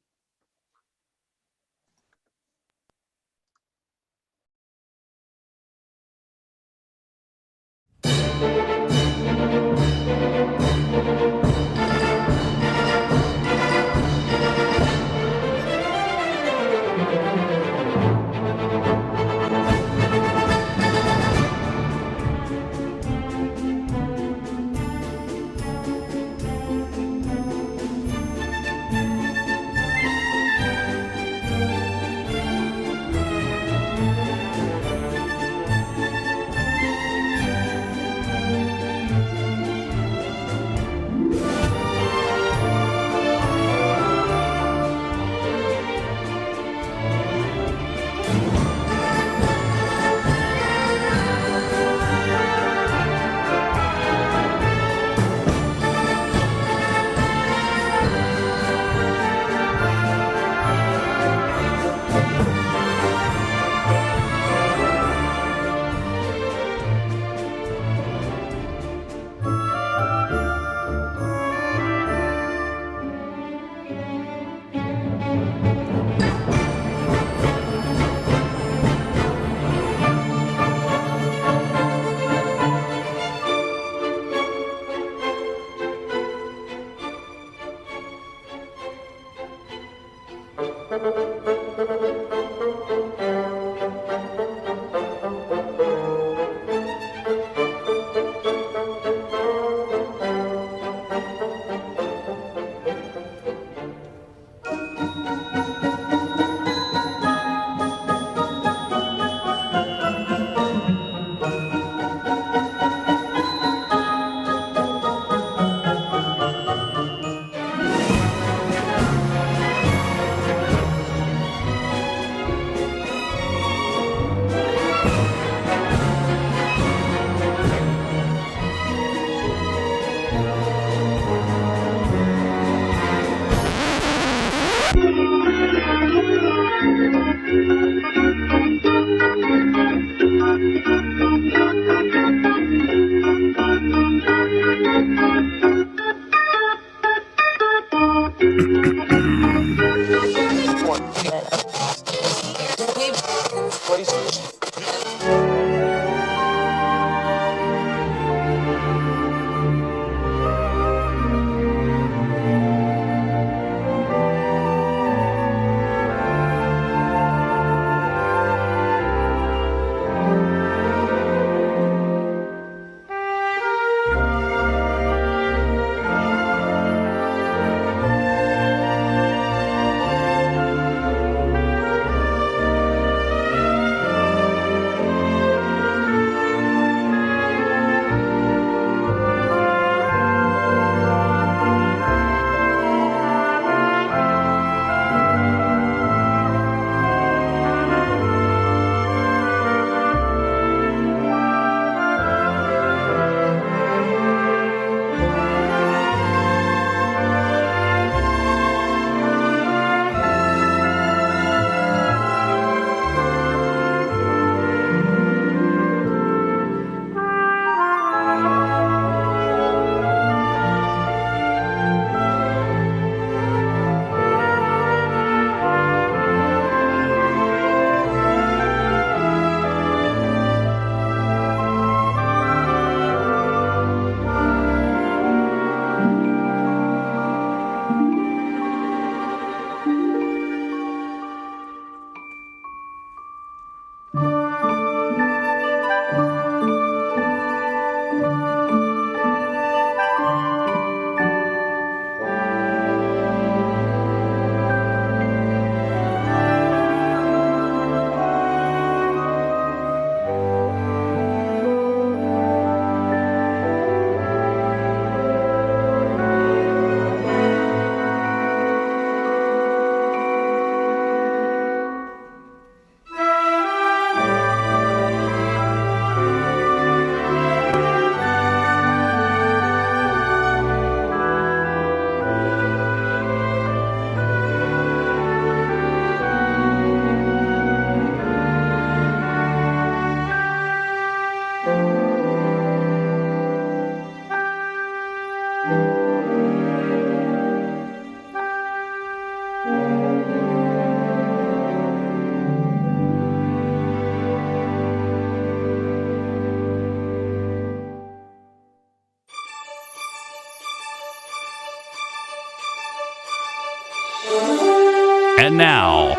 And now,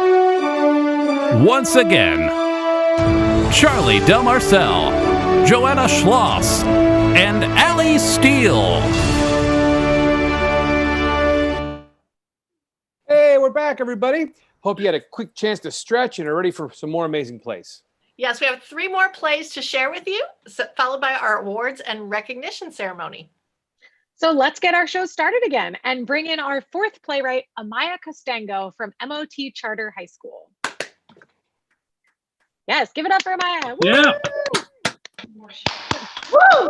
once again, Charlie Del Marcel, Joanna Schloss, and Allie Steele. Hey, we're back, everybody. Hope you had a quick chance to stretch and are ready for some more amazing plays. Yes, we have 3 more plays to share with you, followed by our awards and recognition ceremony. So let's get our show started again and bring in our 4th playwright, Amaya Costango from MOT Charter High School. Yes, give it up for Amaya. Woo! Yeah. Woo!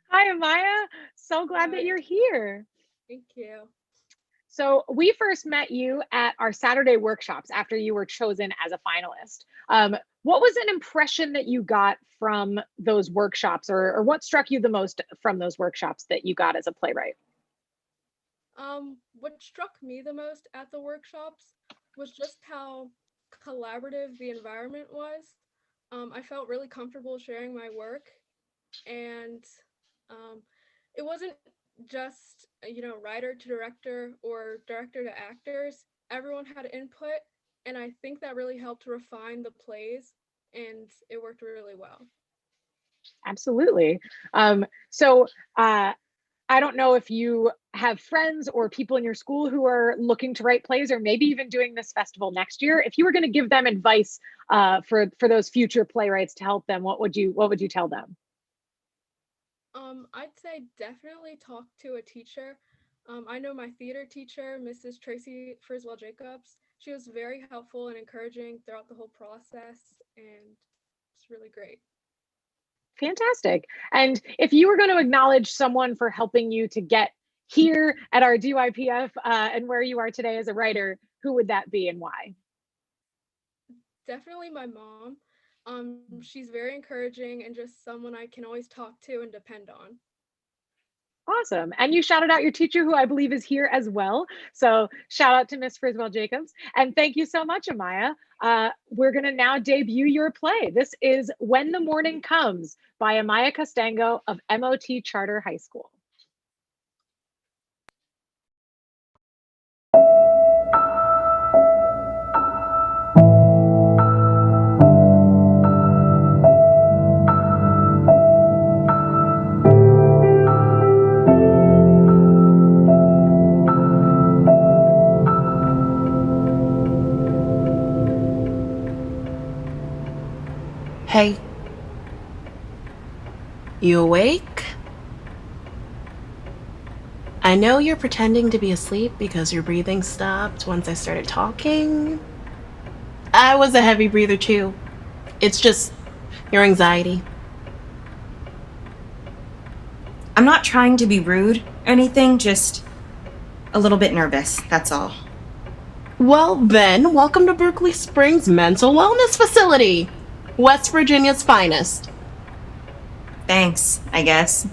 Hi, Amaya. So glad that you're here. Thank you. So we first met you at our Saturday workshops after you were chosen as a finalist. What was an impression that you got from those workshops, or what struck you the most from those workshops that you got as a playwright? What struck me the most at the workshops was just how collaborative the environment was. I felt really comfortable sharing my work, and it wasn't just, writer to director or director to actors. Everyone had input, and I think that really helped refine the plays, and it worked really well. Absolutely. So I don't know if you have friends or people in your school who are looking to write plays, or maybe even doing this festival next year. If you were going to give them advice for those future playwrights to help them, what would you tell them? I'd say definitely talk to a teacher. I know my theater teacher, Mrs. Tracy Friswell Jacobs. She was very helpful and encouraging throughout the whole process, and it's really great. Fantastic. And if you were going to acknowledge someone for helping you to get here at our DYPF and where you are today as a writer, who would that be and why? Definitely my mom. She's very encouraging and just someone I can always talk to and depend on. Awesome. And you shouted out your teacher, who I believe is here as well. So shout out to Miss Friswell Jacobs. And thank you so much, Amaya. We're going to now debut your play. This is When the Morning Comes by Amaya Costango of MOT Charter High School. Hey. You awake? I know you're pretending to be asleep because your breathing stopped once I started talking. I was a heavy breather too. It's just your anxiety. I'm not trying to be rude or anything, just a little bit nervous, that's all. Well then, welcome to Berkeley Springs Mental Wellness Facility, West Virginia's finest. Thanks, I guess.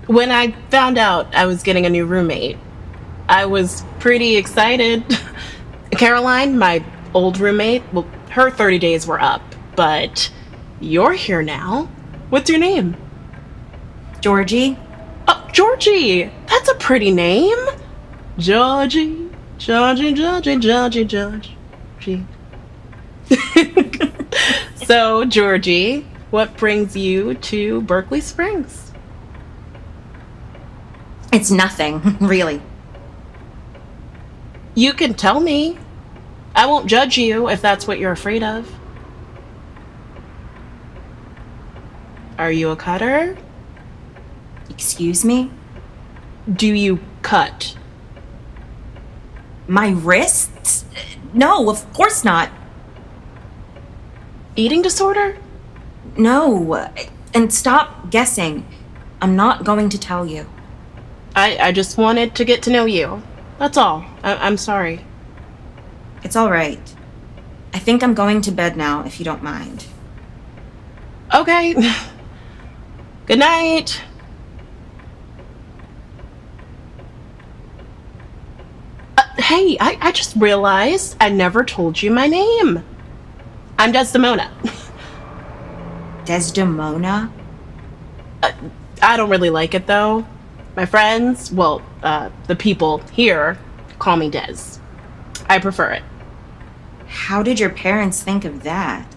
When I found out I was getting a new roommate, I was pretty excited. Caroline, my old roommate, well, her 30 days were up, but you're here now. What's your name? Georgie. Oh, Georgie! That's a pretty name. Georgie, Georgie, Georgie, Georgie, Georgie. So, Georgie, what brings you to Berkeley Springs? It's nothing, really. You can tell me. I won't judge you if that's what you're afraid of. Are you a cutter? Excuse me? Do you cut? My wrists? No, of course not. Eating disorder? No, and stop guessing. I'm not going to tell you. I just wanted to get to know you. That's all. I'm sorry. It's all right. I think I'm going to bed now, if you don't mind. Okay. Good night. Hey, I just realized I never told you my name. I'm Desdemona. Desdemona? I don't really like it though. My friends, well, the people here call me Des. I prefer it. How did your parents think of that?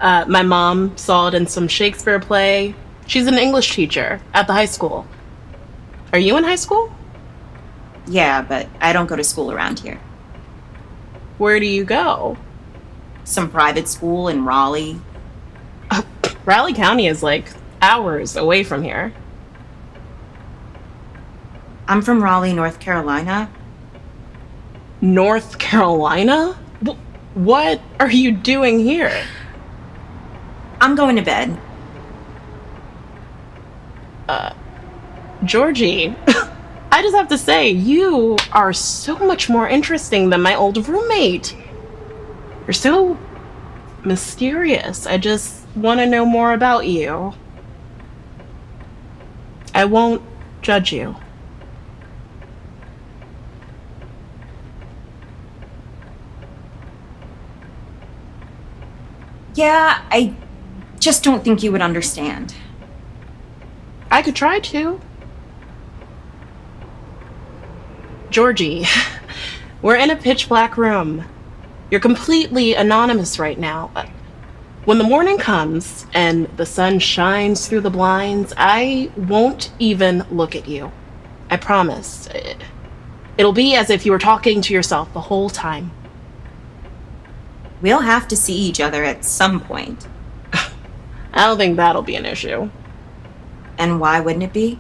My mom saw it in some Shakespeare play. She's an English teacher at the high school. Are you in high school? Yeah, but I don't go to school around here. Where do you go? Some private school in Raleigh. Raleigh County is like hours away from here. I'm from Raleigh, North Carolina. North Carolina? What are you doing here? I'm going to bed. Georgie, I just have to say, you are so much more interesting than my old roommate. You're so mysterious. I just want to know more about you. I won't judge you. Yeah, I just don't think you would understand. I could try to. Georgie, we're in a pitch black room. You're completely anonymous right now. When the morning comes and the sun shines through the blinds, I won't even look at you. I promise. It'll be as if you were talking to yourself the whole time. We'll have to see each other at some point. I don't think that'll be an issue. And why wouldn't it be?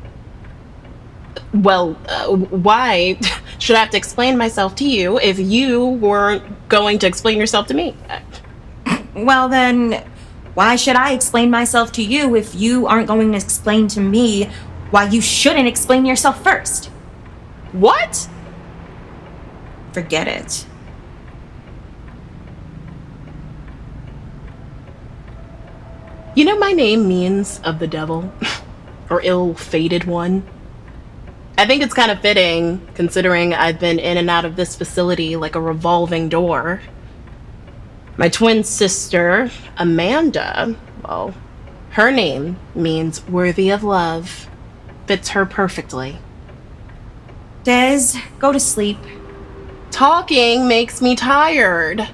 Well, why should I have to explain myself to you if you weren't going to explain yourself to me? Well then, why should I explain myself to you if you aren't going to explain to me why you shouldn't explain yourself first? What? Forget it. You know, my name means of the devil, or ill-fated one. I think it's kind of fitting, considering I've been in and out of this facility like a revolving door. My twin sister, Amanda, well, her name means worthy of love. Fits her perfectly. Des, go to sleep. Talking makes me tired.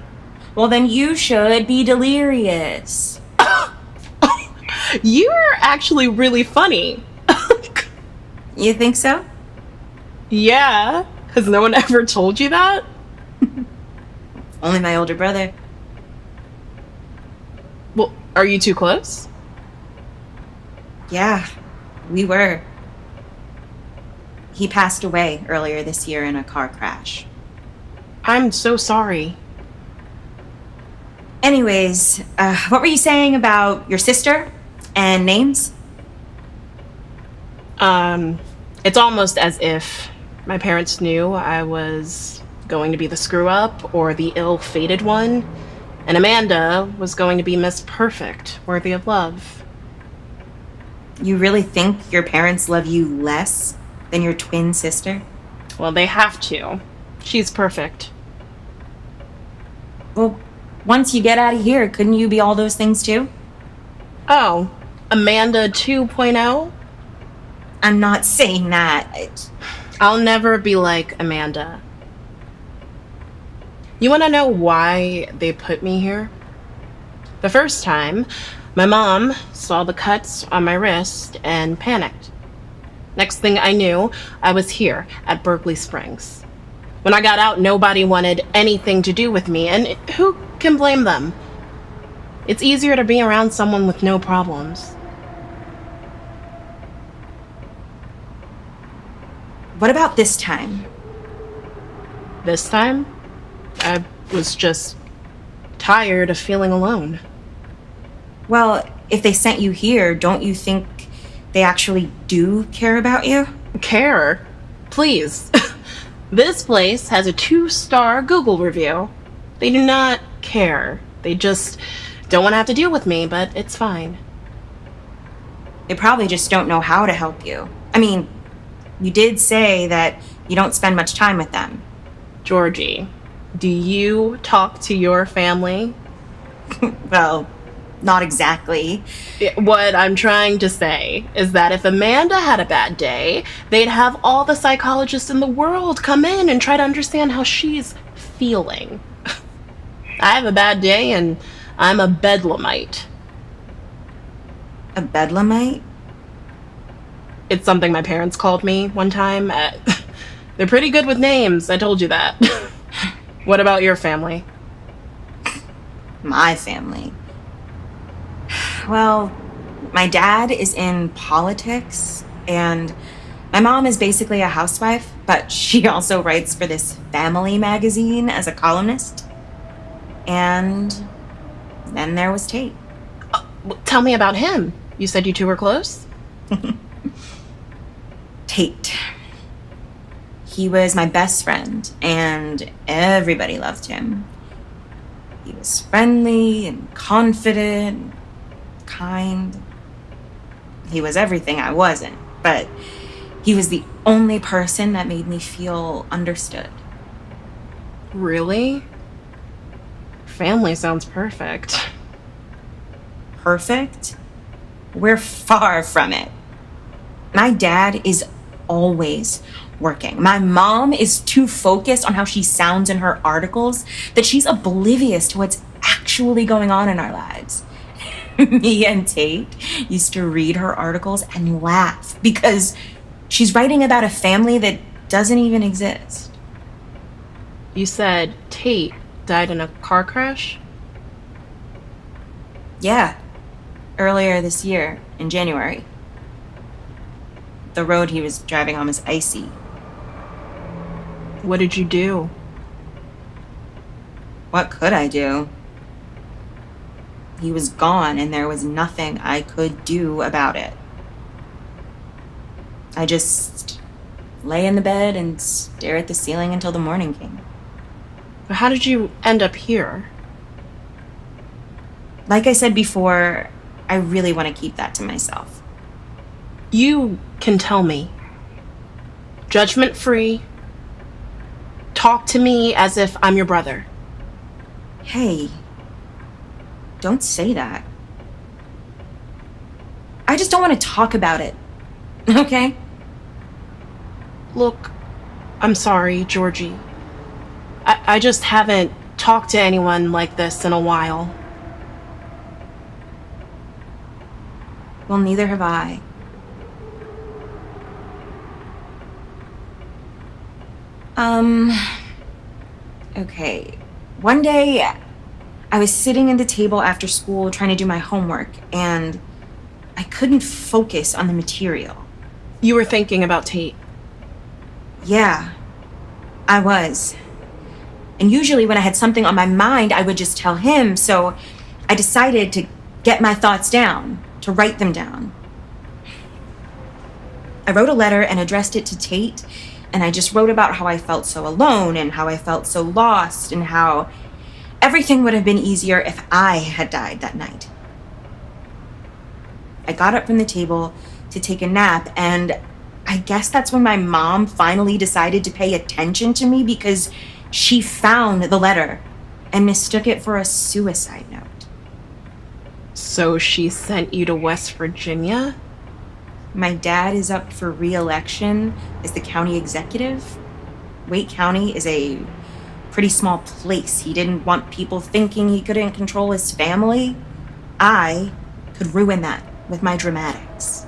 Well, then you should be delirious. You're actually really funny. You think so? Yeah. Has no one ever told you that? Only my older brother. Well, are you too close? Yeah, we were. He passed away earlier this year in a car crash. I'm so sorry. Anyways, what were you saying about your sister and names? It's almost as if my parents knew I was going to be the screw-up or the ill-fated one, and Amanda was going to be Miss Perfect, worthy of love. You really think your parents love you less than your twin sister? Well, they have to. She's perfect. Well, once you get out of here, couldn't you be all those things too? Oh, Amanda 2.0? I'm not saying that. I'll never be like Amanda. You want to know why they put me here? The first time, my mom saw the cuts on my wrist and panicked. Next thing I knew, I was here at Berkeley Springs. When I got out, nobody wanted anything to do with me, and who can blame them? It's easier to be around someone with no problems. What about this time? This time, I was just tired of feeling alone. Well, if they sent you here, don't you think they actually do care about you? Care? Please. This place has a 2-star Google review. They do not care. They just don't want to have to deal with me, but it's fine. They probably just don't know how to help you. I mean, you did say that you don't spend much time with them. Georgie, do you talk to your family? Well, not exactly. What I'm trying to say is that if Amanda had a bad day, they'd have all the psychologists in the world come in and try to understand how she's feeling. I have a bad day and I'm a bedlamite. A bedlamite? It's something my parents called me one time. They're pretty good with names, I told you that. What about your family? My family. Well, my dad is in politics, and my mom is basically a housewife, but she also writes for this family magazine as a columnist. And then there was Tate. Tell me about him. You said you two were close? Tate. He was my best friend, and everybody loved him. He was friendly and confident, kind. He was everything I wasn't, but he was the only person that made me feel understood. Really? Family sounds perfect. Perfect? We're far from it. My dad is always working. My mom is too focused on how she sounds in her articles that she's oblivious to what's actually going on in our lives. Me and Tate used to read her articles and laugh because she's writing about a family that doesn't even exist. You said Tate died in a car crash? Yeah, earlier this year, in January. The road he was driving on was icy. What did you do? What could I do? He was gone and there was nothing I could do about it. I just lay in the bed and stare at the ceiling until the morning came. But how did you end up here? Like I said before, I really want to keep that to myself. You can tell me. Judgment free. Talk to me as if I'm your brother. Hey, don't say that. I just don't want to talk about it, okay? Look, I'm sorry, Georgie. I just haven't talked to anyone like this in a while. Well, neither have I. Okay. One day, I was sitting at the table after school trying to do my homework, and I couldn't focus on the material. You were thinking about Tate. Yeah, I was. And usually when I had something on my mind, I would just tell him, so I decided to get my thoughts down, to write them down. I wrote a letter and addressed it to Tate, and I just wrote about how I felt so alone and how I felt so lost and how everything would have been easier if I had died that night. I got up from the table to take a nap, and I guess that's when my mom finally decided to pay attention to me because she found the letter and mistook it for a suicide note. So she sent you to West Virginia? My dad is up for re-election as the county executive. Wake County is a pretty small place. He didn't want people thinking he couldn't control his family. I could ruin that with my dramatics.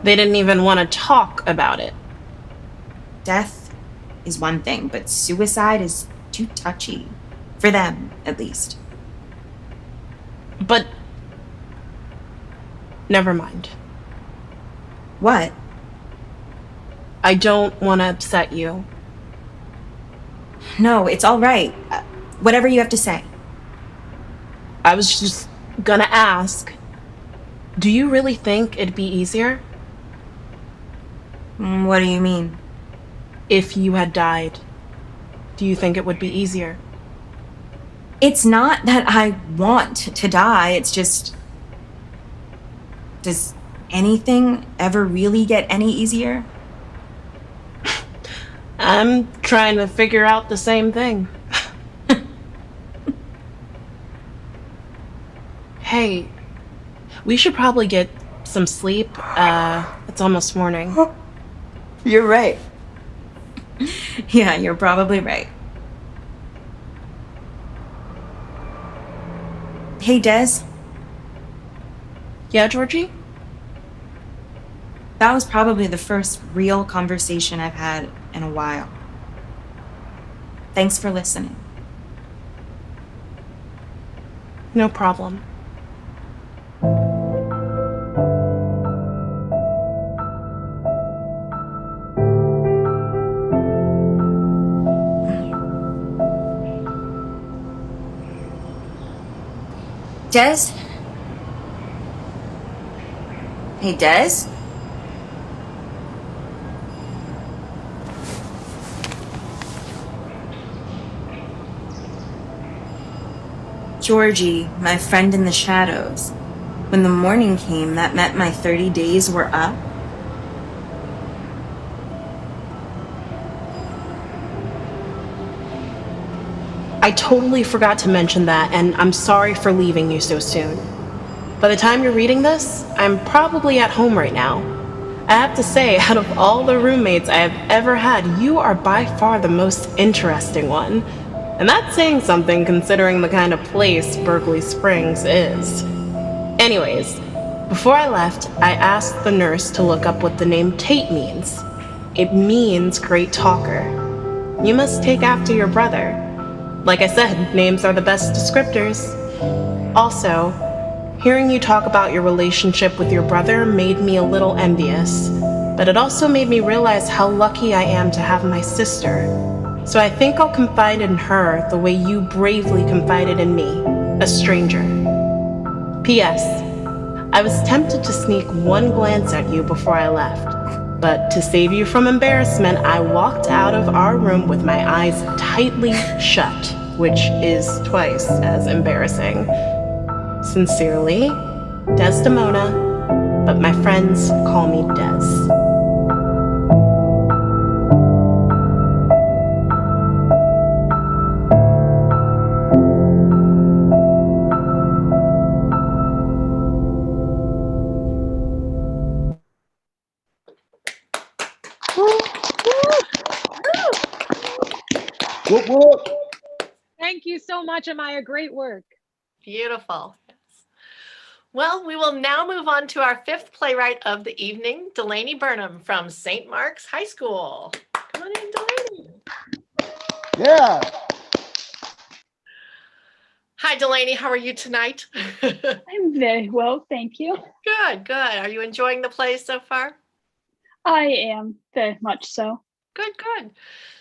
They didn't even want to talk about it. Death is one thing, but suicide is too touchy. For them, at least. But never mind. What? I don't want to upset you. No, it's all right. Whatever you have to say. I was just gonna ask, do you really think it'd be easier? What do you mean? If you had died, do you think it would be easier? It's not that I want to die, it's just... Does anything ever really get any easier? I'm trying to figure out the same thing. Hey, Hey, we should probably get some sleep. It's almost morning. You're right. Yeah, you're probably right. Hey, Des. Yeah, Georgie? That was probably the first real conversation I've had in a while. Thanks for listening. No problem. Des? Hey, Des? Georgie, my friend in the shadows. When the morning came, that meant my 30 days were up. I totally forgot to mention that, and I'm sorry for leaving you so soon. By the time you're reading this, I'm probably at home right now. I have to say, out of all the roommates I have ever had, you are by far the most interesting one. And that's saying something considering the kind of place Berkeley Springs is. Anyways, before I left, I asked the nurse to look up what the name Tate means. It means great talker. You must take after your brother. Like I said, names are the best descriptors. Also, hearing you talk about your relationship with your brother made me a little envious, but it also made me realize how lucky I am to have my sister. So I think I'll confide in her the way you bravely confided in me, a stranger. P.S. I was tempted to sneak one glance at you before I left, but to save you from embarrassment, I walked out of our room with my eyes tightly shut, which is twice as embarrassing. Sincerely, Desdemona, but my friends call me Des. Whoop, whoop. Thank you so much, Amaya. Great work. Beautiful. Yes. Well, we will now move on to our fifth playwright of the evening, Delaney Burnham from St. Mark's High School. Come on in, Delaney. Yeah. Hi, Delaney. How are you tonight? I'm very well, thank you. Good, good. Are you enjoying the play so far? I am very much so. Good, good.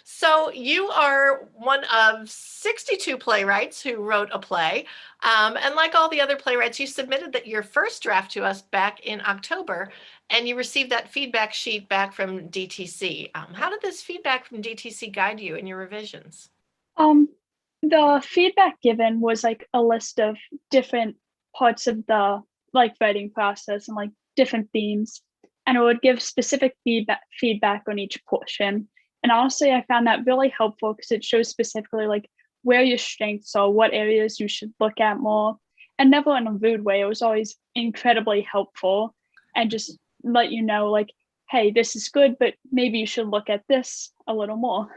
So you are one of 62 playwrights who wrote a play. And like all the other playwrights, you submitted your first draft to us back in October, and you received that feedback sheet back from DTC. How did this feedback from DTC guide you in your revisions? The feedback given was like a list of different parts of the writing process and like different themes, and it would give specific feedback on each portion. And honestly, I found that really helpful because it shows specifically like where your strengths are, what areas you should look at more, and never in a rude way. It was always incredibly helpful and just let you know like, hey, this is good, but maybe you should look at this a little more.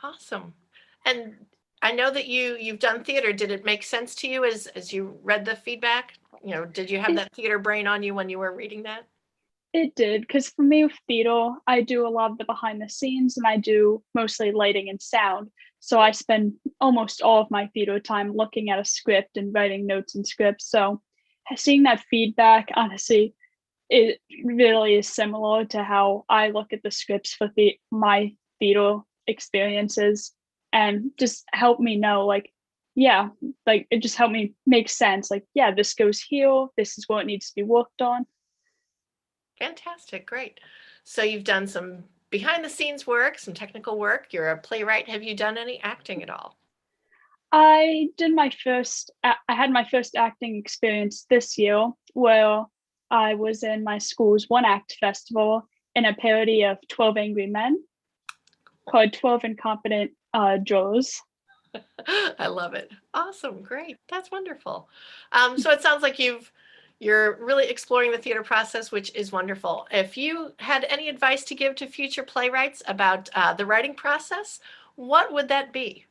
Awesome. And I know that you've done theater. Did it make sense to you as you read the feedback? You know, did you have that theater brain on you when you were reading that? It did, because for me with theater, I do a lot of the behind the scenes and I do mostly lighting and sound. So I spend almost all of my theater time looking at a script and writing notes and scripts. So seeing that feedback, honestly, it really is similar to how I look at the scripts for my theater experiences, and just help me know like, yeah, like it just helped me make sense. Like, yeah, this goes here. This is what needs to be worked on. Fantastic. Great. So you've done some behind the scenes work, some technical work. You're a playwright. Have you done any acting at all? I had my first acting experience this year where I was in my school's one act festival in a parody of 12 Angry Men called 12 Incompetent Jurors. I love it. Awesome. Great. That's wonderful. So it sounds like you're really exploring the theater process, which is wonderful. If you had any advice to give to future playwrights about the writing process, what would that be?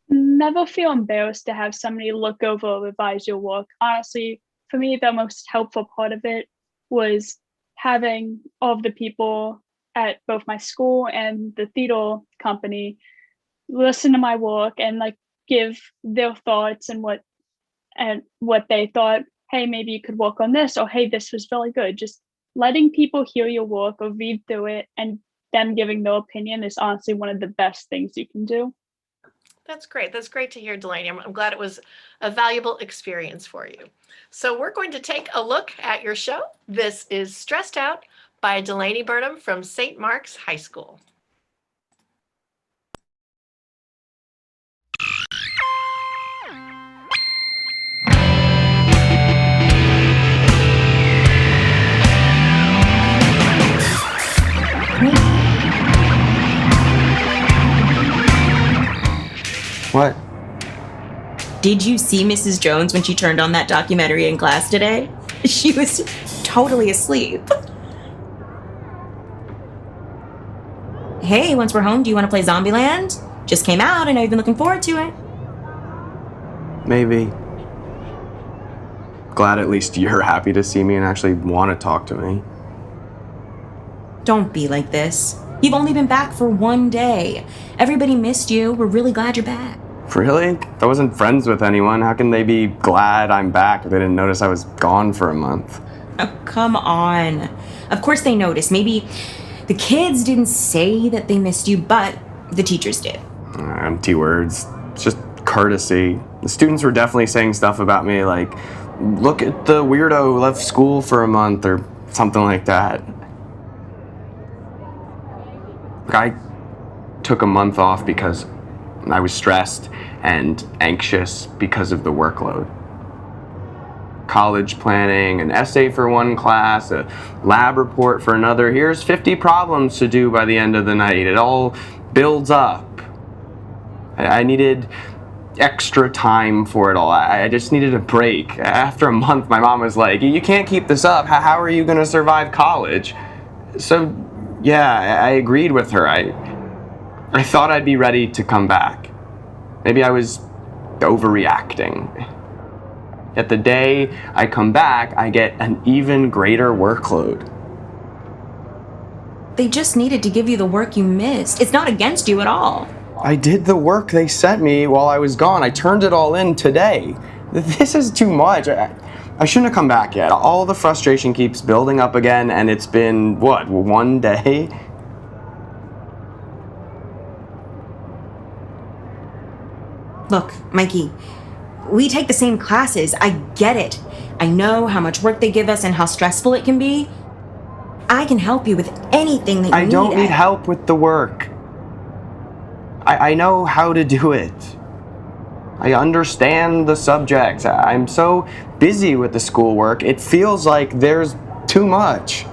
Never feel embarrassed to have somebody look over or revise your work. Honestly, for me, the most helpful part of it was having all of the people at both my school and the theater company listen to my work and like give their thoughts and what they thought. Hey, maybe you could work on this, or hey, this was really good. Just letting people hear your work or read through it and them giving their opinion is honestly one of the best things you can do. That's great. That's great to hear, Delaney. I'm glad it was a valuable experience for you. So we're going to take a look at your show. This is Stressed Out by Delaney Burnham from St. Mark's High School. What? Did you see Mrs. Jones when she turned on that documentary in class today? She was totally asleep. Hey, once we're home, do you want to play Zombieland? Just came out, and I've been looking forward to it. Maybe. Glad at least you're happy to see me and actually want to talk to me. Don't be like this. You've only been back for one day. Everybody missed you. We're really glad you're back. Really? I wasn't friends with anyone. How can they be glad I'm back if they didn't notice I was gone for a month? Oh, come on. Of course they noticed. Maybe the kids didn't say that they missed you, but the teachers did. Empty words. It's just courtesy. The students were definitely saying stuff about me like, look at the weirdo who left school for a month or something like that. I took a month off because I was stressed and anxious because of the workload. College planning, an essay for one class, a lab report for another. Here's 50 problems to do by the end of the night. It all builds up. I needed extra time for it all. I just needed a break. After a month, my mom was like, you can't keep this up. How are you going to survive college? So, yeah, I agreed with her. I thought I'd be ready to come back. Maybe I was overreacting. Yet the day I come back, I get an even greater workload. They just needed to give you the work you missed. It's not against you at all. I did the work they sent me while I was gone. I turned it all in today. This is too much. I shouldn't have come back yet. All the frustration keeps building up again, and it's been, what, one day? Look, Mikey, we take the same classes. I get it. I know how much work they give us and how stressful it can be. I can help you with anything that you need. I don't need help with the work. I know how to do it. I understand the subjects. I'm so busy with the schoolwork, it feels like there's too much.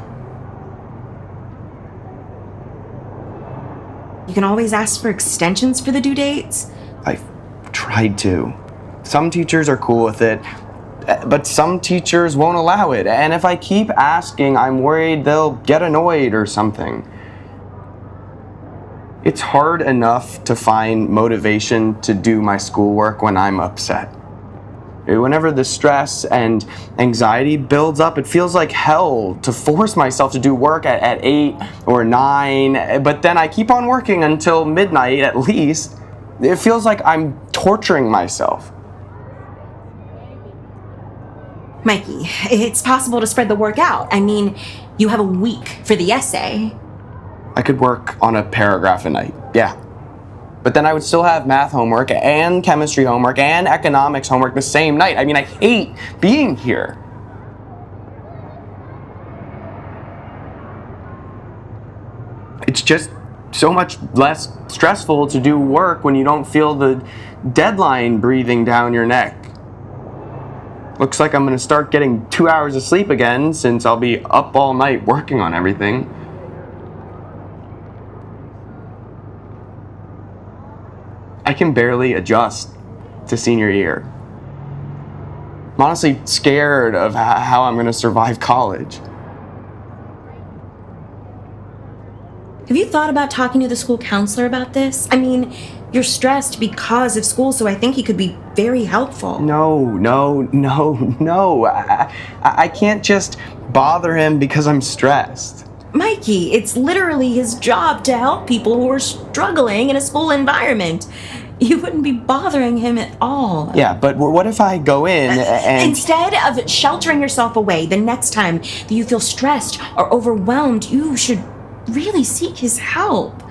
You can always ask for extensions for the due dates. I've tried to. Some teachers are cool with it, but some teachers won't allow it. And if I keep asking, I'm worried they'll get annoyed or something. It's hard enough to find motivation to do my schoolwork when I'm upset. Whenever the stress and anxiety builds up, it feels like hell to force myself to do work at 8 or 9, but then I keep on working until midnight at least. It feels like I'm torturing myself. Mikey, it's possible to spread the work out. I mean, you have a week for the essay. I could work on a paragraph a night, yeah. But then I would still have math homework and chemistry homework and economics homework the same night. I mean, I hate being here. It's just so much less stressful to do work when you don't feel the deadline breathing down your neck. Looks like I'm gonna start getting 2 hours of sleep again since I'll be up all night working on everything. I can barely adjust to senior year. I'm honestly scared of how I'm going to survive college. Have you thought about talking to the school counselor about this? I mean, you're stressed because of school, so I think he could be very helpful. No. I can't just bother him because I'm stressed. Mikey, it's literally his job to help people who are struggling in a school environment. You wouldn't be bothering him at all. Yeah, but what if I go in and... Instead of sheltering yourself away, the next time that you feel stressed or overwhelmed, you should really seek his help.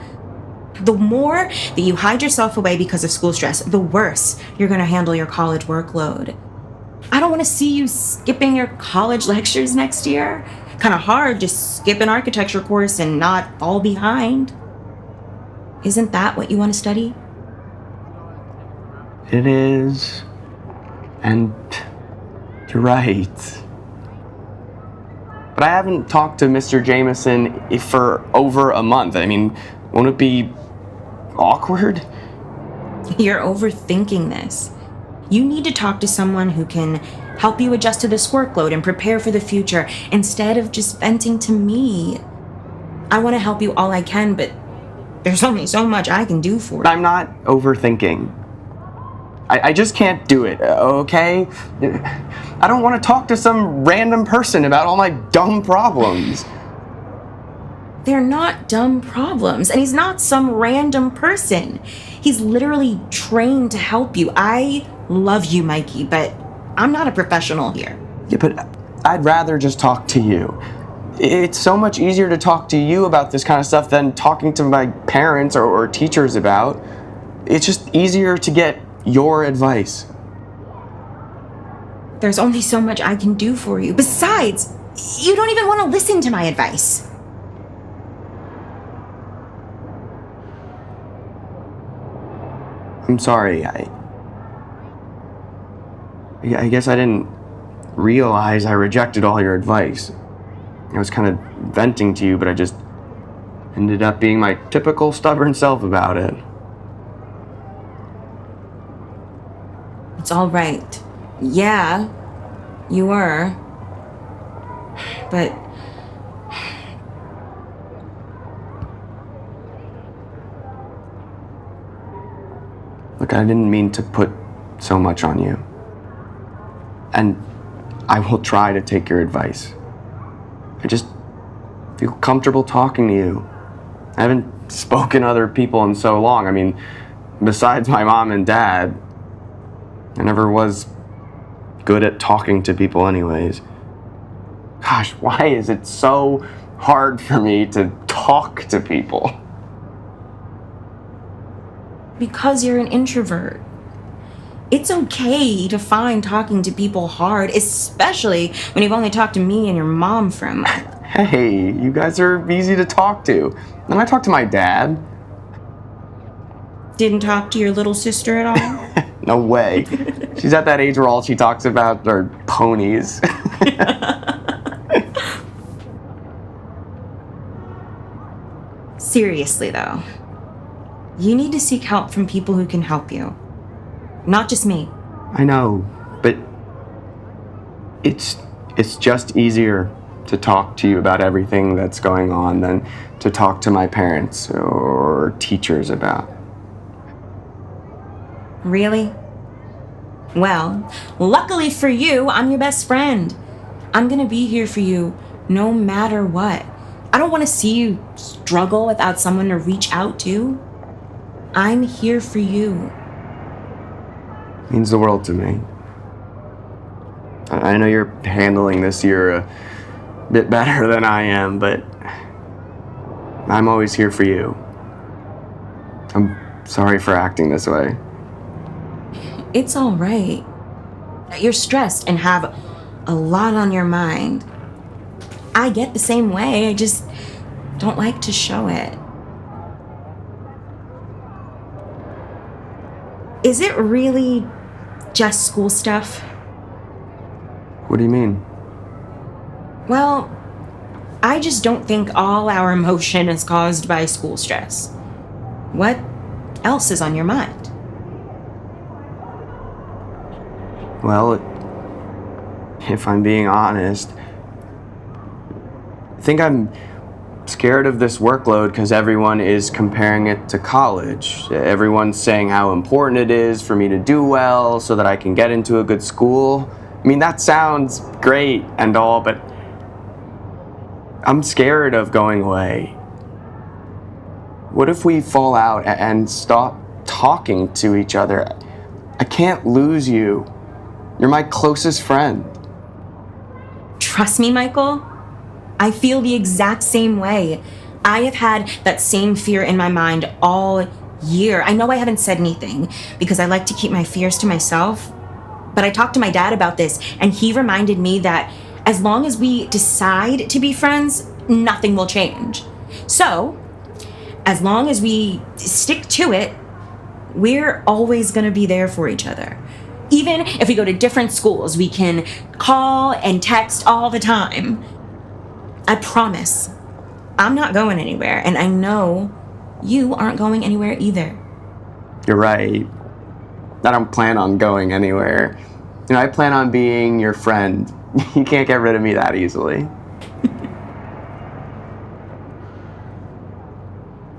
The more that you hide yourself away because of school stress, the worse you're going to handle your college workload. I don't want to see you skipping your college lectures next year. Kind of hard to skip an architecture course and not fall behind. Isn't that what you want to study? It is. And you're right. But I haven't talked to Mr. Jameson for over a month. I mean, won't it be awkward? You're overthinking this. You need to talk to someone who can help you adjust to this workload and prepare for the future instead of just venting to me. I want to help you all I can, but there's only so much I can do for you. I'm not overthinking. I just can't do it, okay? I don't want to talk to some random person about all my dumb problems. They're not dumb problems, and he's not some random person. He's literally trained to help you. I love you, Mikey, but I'm not a professional here. Yeah, but I'd rather just talk to you. It's so much easier to talk to you about this kind of stuff than talking to my parents or teachers about. It's just easier to get your advice. There's only so much I can do for you. Besides, you don't even want to listen to my advice. I'm sorry. I guess I didn't realize I rejected all your advice. I was kind of venting to you, but I just ended up being my typical stubborn self about it. It's all right. Yeah, you were. But look, I didn't mean to put so much on you. And I will try to take your advice. I just feel comfortable talking to you. I haven't spoken to other people in so long. I mean, besides my mom and dad, I never was good at talking to people anyways. Gosh, why is it so hard for me to talk to people? because you're an introvert. It's okay to find talking to people hard, especially when you've only talked to me and your mom for a month. Hey, you guys are easy to talk to. And I talked to my dad. Didn't talk to your little sister at all? No way. She's at that age where all she talks about are ponies. Seriously, though, you need to seek help from people who can help you. Not just me. I know, but it's just easier to talk to you about everything that's going on than to talk to my parents or teachers about. Really? Well, luckily for you, I'm your best friend. I'm gonna be here for you no matter what. I don't want to see you struggle without someone to reach out to. I'm here for you. Means the world to me. I know you're handling this year a bit better than I am, but I'm always here for you. I'm sorry for acting this way. It's all right. You're stressed and have a lot on your mind. I get the same way, I just don't like to show it. Is it really just school stuff? What do you mean? Well, I just don't think all our emotion is caused by school stress. What else is on your mind? Well, if I'm being honest, I think I'm scared of this workload because everyone is comparing it to college. Everyone's saying how important it is for me to do well so that I can get into a good school. I mean, that sounds great and all, but I'm scared of going away. What if we fall out and stop talking to each other? I can't lose you. You're my closest friend. Trust me, Michael, I feel the exact same way. I have had that same fear in my mind all year. I know I haven't said anything because I like to keep my fears to myself, but I talked to my dad about this, and he reminded me that as long as we decide to be friends, nothing will change. So, as long as we stick to it, we're always going to be there for each other. Even if we go to different schools, we can call and text all the time. I promise, I'm not going anywhere, and I know you aren't going anywhere either. You're right. I don't plan on going anywhere. You know, I plan on being your friend. You can't get rid of me that easily.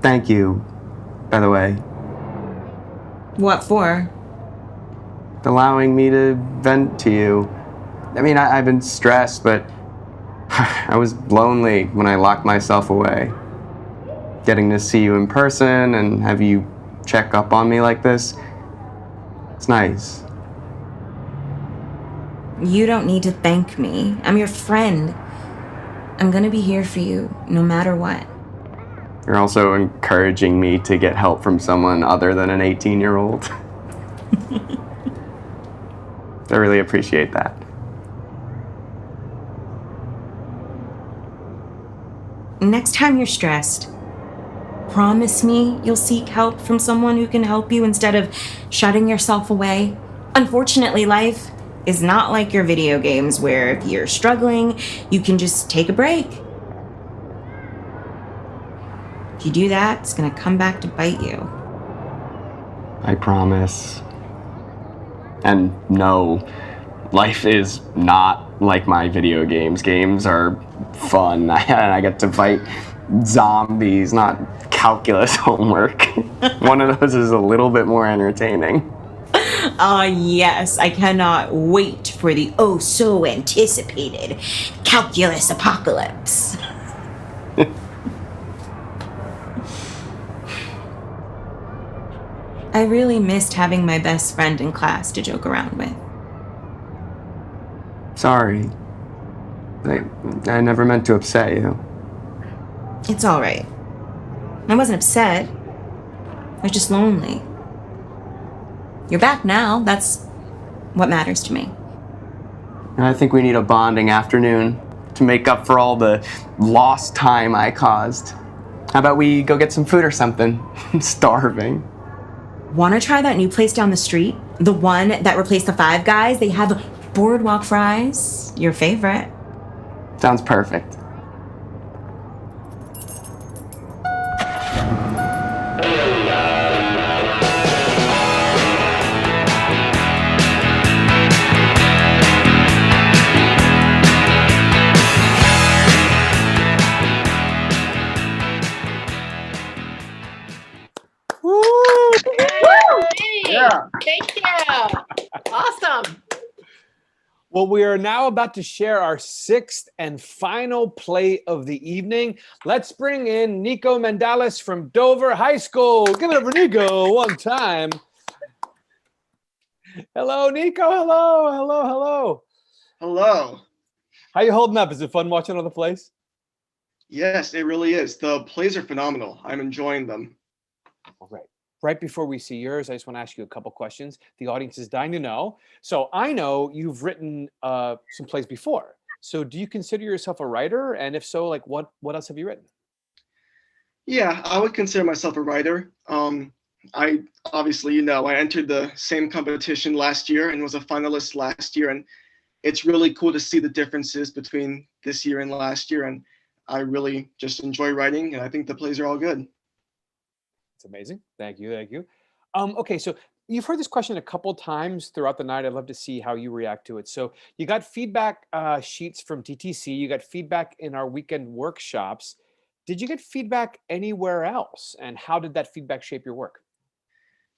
Thank you, by the way. What for? Allowing me to vent to you. I mean, I've been stressed, but I was lonely when I locked myself away. Getting to see you in person and have you check up on me like this, it's nice. You don't need to thank me. I'm your friend. I'm gonna be here for you, no matter what. You're also encouraging me to get help from someone other than an 18-year-old. I really appreciate that. Next time you're stressed, promise me you'll seek help from someone who can help you instead of shutting yourself away. Unfortunately, life is not like your video games where if you're struggling, you can just take a break. If you do that, it's gonna come back to bite you. I promise. And no, life is not like my video games. Games are fun. I get to fight zombies, not calculus homework. One of those is a little bit more entertaining. Yes, I cannot wait for the oh so anticipated calculus apocalypse. I really missed having my best friend in class to joke around with. Sorry. I never meant to upset you. It's all right. I wasn't upset. I was just lonely. You're back now. That's what matters to me. I think we need a bonding afternoon to make up for all the lost time I caused. How about we go get some food or something? I'm starving. Want to try that new place down the street? The one that replaced the Five Guys? They have boardwalk fries. Your favorite. Sounds perfect. Yeah. Thank you. Awesome. Well, we are now about to share our sixth and final play of the evening. Let's bring in Nico Mandales from Dover High School. Give it up for Nico one time. Hello, Nico. Hello, hello, hello. Hello. How you holding up? Is it fun watching other plays? Yes, it really is. The plays are phenomenal. I'm enjoying them. All right. Right before we see yours, I just want to ask you a couple questions. The audience is dying to know. So I know you've written some plays before. So do you consider yourself a writer? And if so, like what else have you written? Yeah, I would consider myself a writer. I obviously, I entered the same competition last year and was a finalist last year. And it's really cool to see the differences between this year and last year. And I really just enjoy writing. And I think the plays are all good. It's amazing. Thank you. Thank you. Okay, so you've heard this question a couple times throughout the night. I'd love to see how you react to it. So you got feedback sheets from DTC. You got feedback in our weekend workshops. Did you get feedback anywhere else? And how did that feedback shape your work?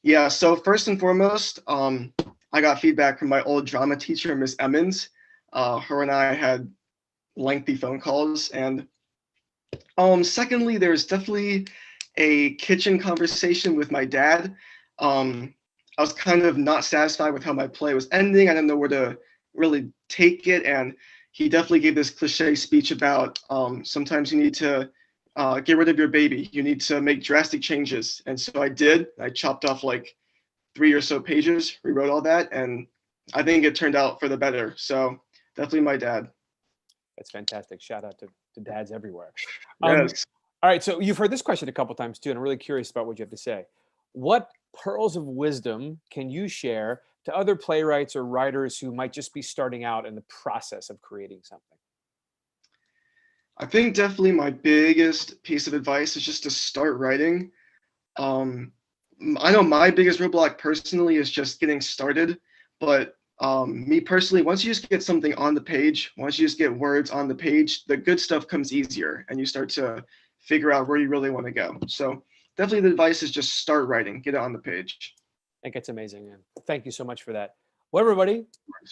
Yeah, so first and foremost, I got feedback from my old drama teacher, Miss Emmons. Her and I had lengthy phone calls. And secondly, there's definitely a kitchen conversation with my dad. I was kind of not satisfied with how my play was ending. I didn't know where to really take it. And he definitely gave this cliche speech about sometimes you need to get rid of your baby. You need to make drastic changes. And so I did. I chopped off like 3 or so pages, rewrote all that, and I think it turned out for the better. So definitely my dad. That's fantastic. Shout out to dads everywhere. Yes. All right, so you've heard this question a couple times too, and I'm really curious about what you have to say. What pearls of wisdom can you share to other playwrights or writers who might just be starting out in the process of creating something? I think definitely my biggest piece of advice is just to start writing. I know my biggest roadblock personally is just getting started, but me personally, once you just get something on the page, once you just get words on the page, the good stuff comes easier and you start to figure out where you really want to go. So definitely the advice is just start writing, get it on the page. I think it's amazing, man. Thank you so much for that. Well, everybody,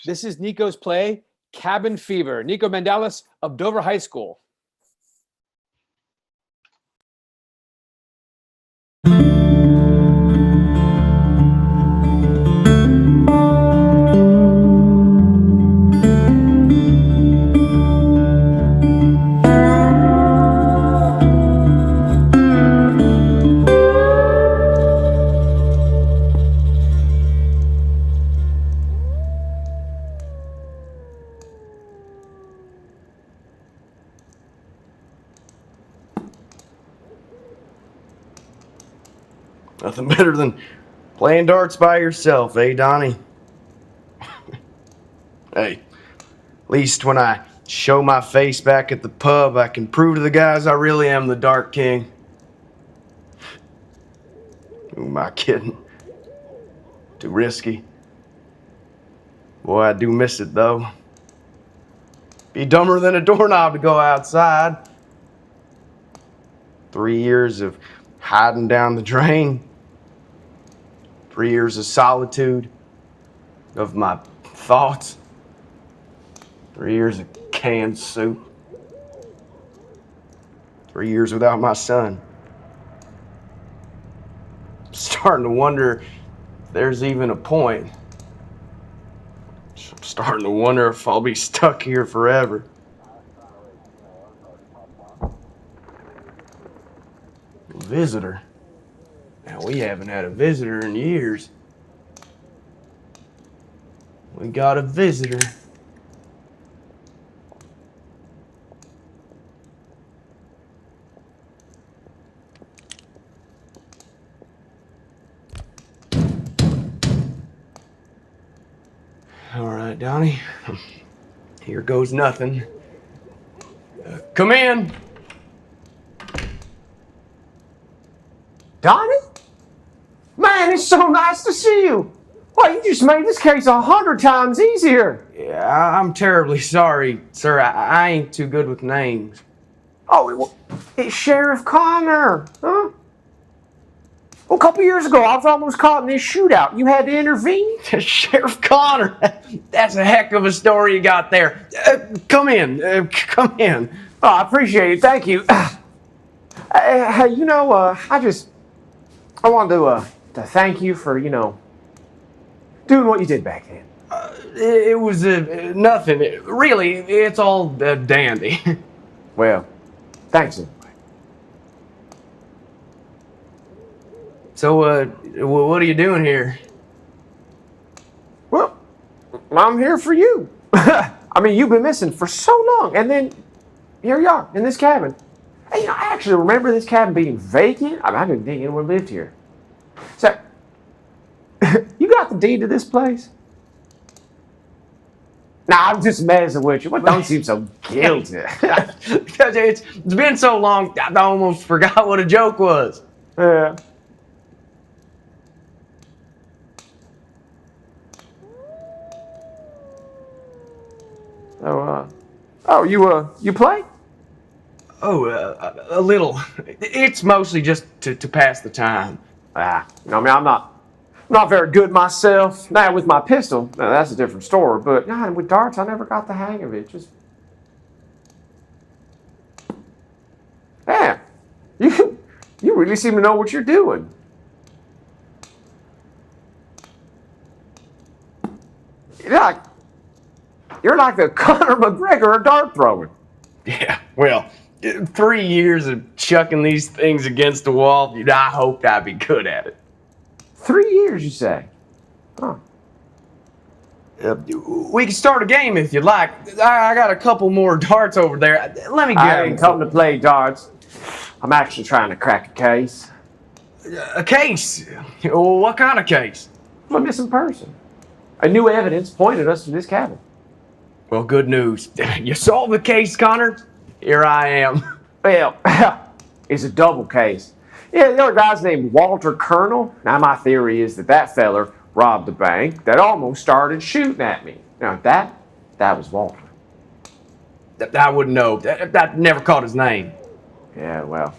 this is Nico's play, Cabin Fever. Nico Mandalis of Dover High School. Nothing better than playing darts by yourself, eh, Donnie? Hey, at least when I show my face back at the pub, I can prove to the guys I really am the Dark King. Who am I kidding? Too risky. Boy, I do miss it, though. Be dumber than a doorknob to go outside. 3 years of hiding down the drain. 3 years of solitude, of my thoughts. 3 years of canned soup. 3 years without my son. I'm starting to wonder if there's even a point. I'm starting to wonder if I'll be stuck here forever. Visitor. Now, we haven't had a visitor in years. We got a visitor. All right, Donnie. Here goes nothing. Come in. Donnie? Man, it's so nice to see you. Well, you just made this case 100 times easier. Yeah, I'm terribly sorry, sir. I ain't too good with names. Oh, it's Sheriff Connor, huh? Well, a couple years ago, I was almost caught in this shootout. You had to intervene? Sheriff Connor, that's a heck of a story you got there. Come in, come in. Oh, I appreciate it. Thank you. Hey, you know, I wanted to thank you for, doing what you did back then. It was nothing. Really, it's all dandy. Well, thanks anyway. So, what are you doing here? Well, I'm here for you. I mean, you've been missing for so long, and then here you are in this cabin. Hey, I actually remember this cabin being vacant. I didn't think anyone lived here. So, you got the deed to this place? Nah, I'm just messing with you. What don't seem so guilty? Because it's been so long, I almost forgot what a joke was. Yeah. Oh, you play? Oh, a little. It's mostly just to pass the time. I mean, I'm not very good myself. Now, with my pistol, now, that's a different story. But God, with darts, I never got the hang of it. Just, man, you really seem to know what you're doing. You're like the Conor McGregor of dart throwing. Yeah, well, 3 years of chucking these things against the wall, I hoped I'd be good at it. 3 years, you say? Huh. We can start a game if you'd like. I got a couple more darts over there. Let me get I ain't come to play darts. I'm actually trying to crack a case. A case? What kind of case? A missing person. A new evidence pointed us to this cabin. Well, good news. You solved the case, Connor. Here I am. Well, it's a double case. Yeah, the other guy's named Walter Colonel. Now, my theory is that feller robbed the bank that almost started shooting at me. Now, that was Walter. I wouldn't know. I never caught his name. Yeah, well,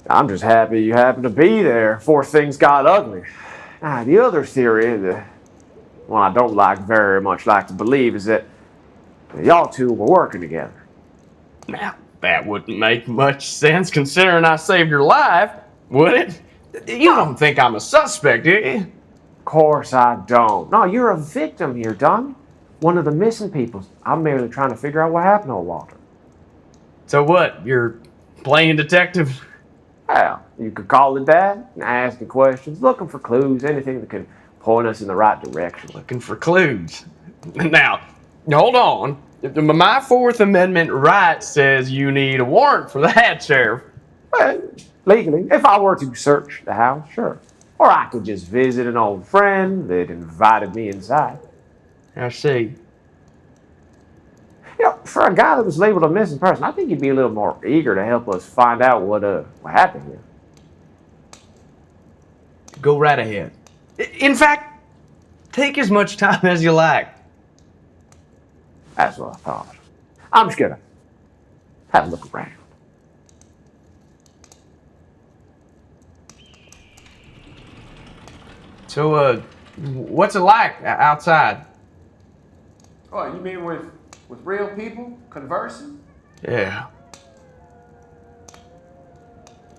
I'm just happy you happened to be there before things got ugly. Now, the other theory, the one I don't very much like to believe, is that y'all two were working together. Now, that wouldn't make much sense considering I saved your life, would it? You don't think I'm a suspect, do you? Of course I don't. No, you're a victim here, Don. One of the missing people. I'm merely trying to figure out what happened to Walter. So what? You're playing detective? Well, you could call it that. Asking questions, looking for clues, anything that can point us in the right direction. Looking for clues. Now, hold on. My Fourth Amendment right says you need a warrant for that, Sheriff. Well, legally, if I were to search the house, sure. Or I could just visit an old friend that invited me inside. I see. You know, for a guy that was labeled a missing person, I think he'd be a little more eager to help us find out what happened here. Go right ahead. In fact, take as much time as you like. That's what I thought. I'm just gonna have a look around. So, what's it like outside? Oh, you mean with real people conversing? Yeah.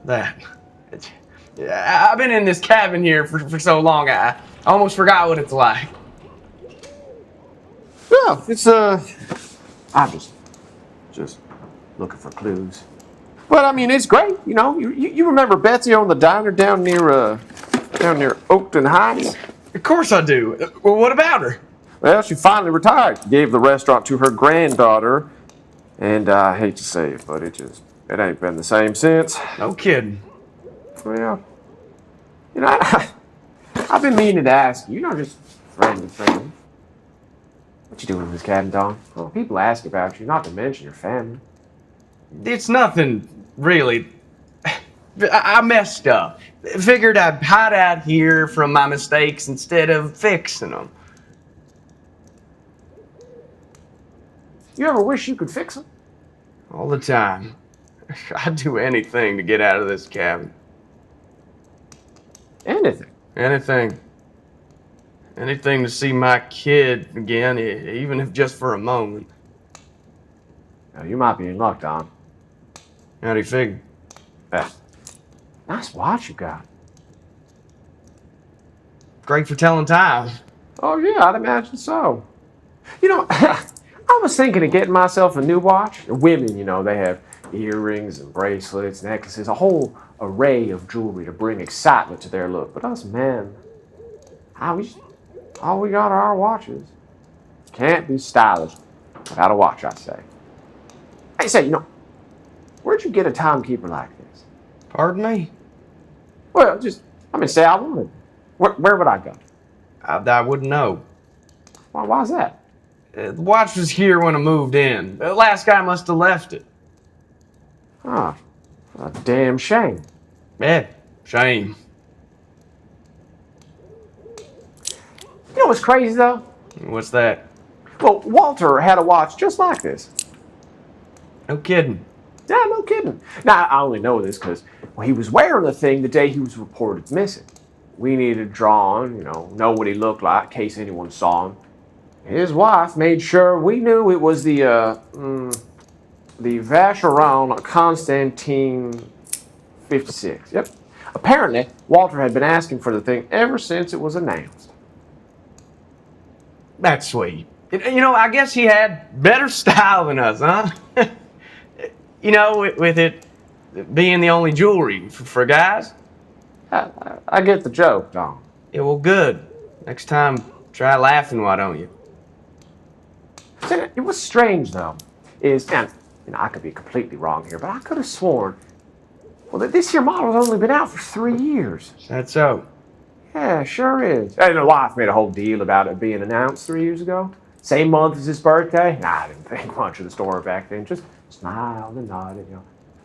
That. Yeah, I've been in this cabin here for so long, I almost forgot what it's like. Yeah, it's I'm just looking for clues. But I mean, it's great. You know, you remember Betsy on the diner down near Oakton Heights? Of course I do. Well, what about her? Well, she finally retired. Gave the restaurant to her granddaughter, and I hate to say it, but it ain't been the same since. No kidding. Well, you know, I've been meaning to ask you. You know, just friend to friend. What you doing in this cabin, Don? Well, people ask about you, not to mention your family. It's nothing, really. I messed up. Figured I'd hide out here from my mistakes instead of fixing them. You ever wish you could fix them? All the time. I'd do anything to get out of this cabin. Anything? Anything. Anything to see my kid again, even if just for a moment. Now, you might be in luck, Don. How do you figure? Nice watch you got. Great for telling time. Oh, yeah, I'd imagine so. You know, I was thinking of getting myself a new watch. Women, you know, they have earrings and bracelets, necklaces, a whole array of jewelry to bring excitement to their look. But us men, all we got are our watches. Can't be stylish without a watch, I say. Hey, say, you know, where'd you get a timekeeper like this? Pardon me? Well, say I wanted. Where would I go? I wouldn't know. Why's that? The watch was here when I moved in. The last guy must have left it. Ah, a damn shame. Yeah, shame. You know what's crazy, though? What's that? Well, Walter had a watch just like this. No kidding. Yeah, no kidding. Now, I only know this because he was wearing the thing the day he was reported missing. We needed drawn, know what he looked like in case anyone saw him. His wife made sure we knew it was the Vacheron Constantine 56. Yep. Apparently, Walter had been asking for the thing ever since it was announced. That's sweet. I guess he had better style than us, huh? With it being the only jewelry for guys. I get the joke, Don. Yeah, well, good. Next time, try laughing, why don't you? It was strange, though, and I could be completely wrong here, but I could have sworn, that this here model's only been out for 3 years. That's so. Yeah, sure is. And the wife made a whole deal about it being announced 3 years ago. Same month as his birthday. I didn't think much of the story back then. Just smiled and nodded,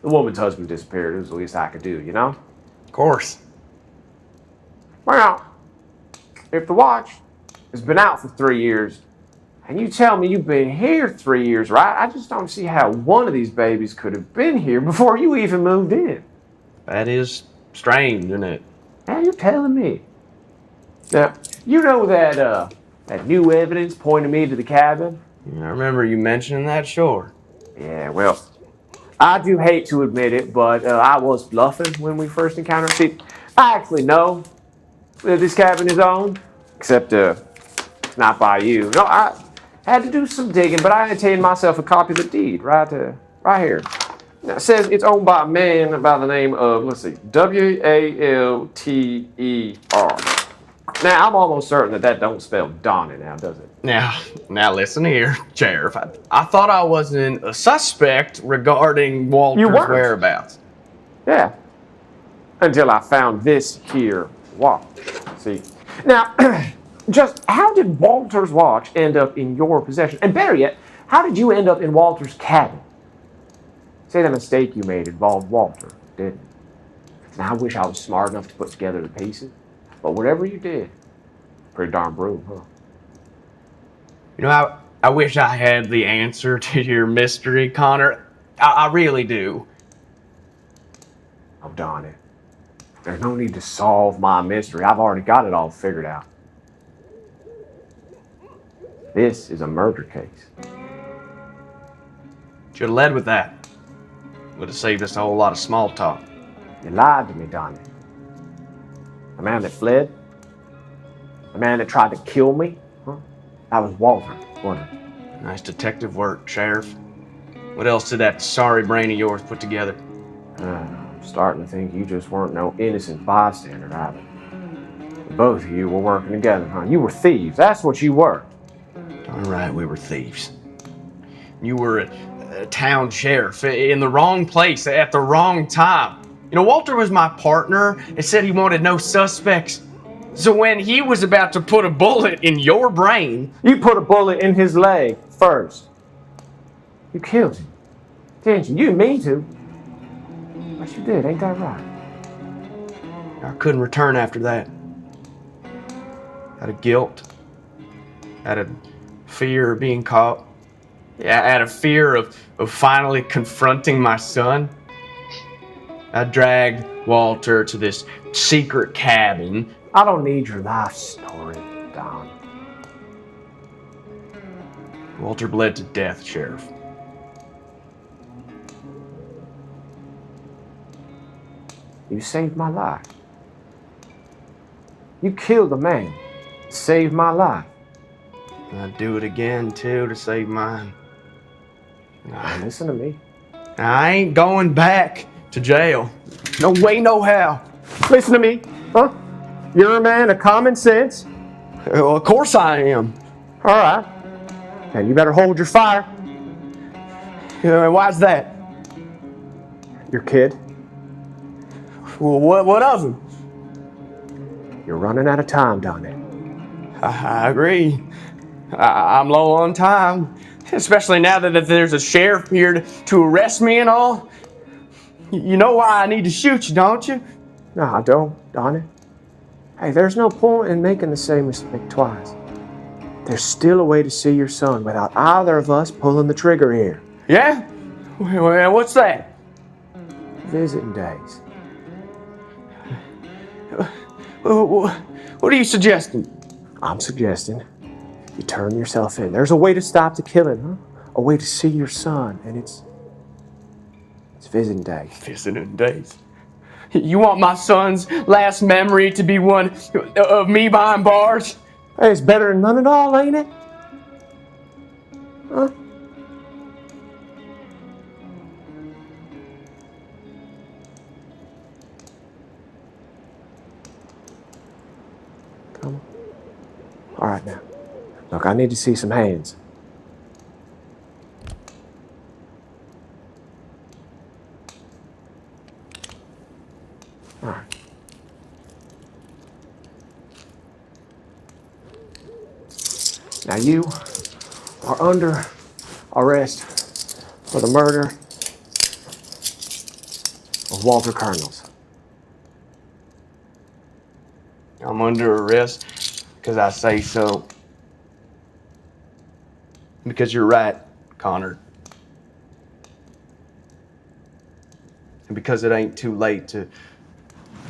The woman's husband disappeared. It was the least I could do, Of course. Well, if the watch has been out for 3 years, and you tell me you've been here 3 years, right? I just don't see how one of these babies could have been here before you even moved in. That is strange, isn't it? Now you're telling me. Now, you know that new evidence pointing me to the cabin? I remember you mentioning that, sure. Yeah, well, I do hate to admit it, but I was bluffing when we first encountered it. I actually know that this cabin is owned, except it's not by you. No, I had to do some digging, but I obtained myself a copy of the deed right here. Now, it says it's owned by a man by the name of, let's see, Walter. Now, I'm almost certain that don't spell Donnie now, does it? Now listen here, Sheriff. I thought I wasn't a suspect regarding Walter's whereabouts. Yeah. Until I found this here watch. See? Now, just how did Walter's watch end up in your possession? And better yet, how did you end up in Walter's cabin? Say the mistake you made involved Walter, didn't it? Now, I wish I was smart enough to put together the pieces. But whatever you did, pretty darn brutal, huh? I wish I had the answer to your mystery, Connor. I really do. Oh, darn it. There's no need to solve my mystery. I've already got it all figured out. This is a murder case. Should have led with that. Would have saved us a whole lot of small talk. You lied to me, Donnie. The man that fled? The man that tried to kill me? Huh? That was Walter, wasn't it? Nice detective work, Sheriff. What else did that sorry brain of yours put together? I'm starting to think you just weren't no innocent bystander, either. Both of you were working together, huh? You were thieves. That's what you were. All right, we were thieves. You were a town sheriff in the wrong place at the wrong time. Walter was my partner and said he wanted no suspects. So when he was about to put a bullet in your brain... You put a bullet in his leg first. You killed him. Didn't you? You didn't mean to. But you did, ain't that right? I couldn't return after that. Out of guilt. Out of fear of being caught. Yeah, out of fear of finally confronting my son. I dragged Walter to this secret cabin. I don't need your life story, Don. Walter bled to death, Sheriff. You saved my life. You killed a man. Saved my life. And I'd do it again, too, to save mine. Now, listen to me. I ain't going back to jail. No way, no how. Listen to me, huh? You're a man of common sense. Well, of course I am. All right. And you better hold your fire. Why's that? Your kid. Well, what of him? You're running out of time, Donnie. I agree. I'm low on time. Especially now that there's a sheriff here to arrest me and all. You know why I need to shoot you, don't you? No, I don't, Donnie. Hey, there's no point in making the same mistake twice. There's still a way to see your son without either of us pulling the trigger here. Yeah? Well, what's that? Visiting days. What are you suggesting? I'm suggesting you turn yourself in. There's a way to stop the killing, huh? A way to see your son, and it's visiting days. Visiting days? You want my son's last memory to be one of me behind bars? Hey, it's better than none at all, ain't it? Huh? Come on. All right, now. Look, I need to see some hands. All right. Now you are under arrest for the murder of Walter Kernels. I'm under arrest because I say so. Because you're right, Connor. And because it ain't too late to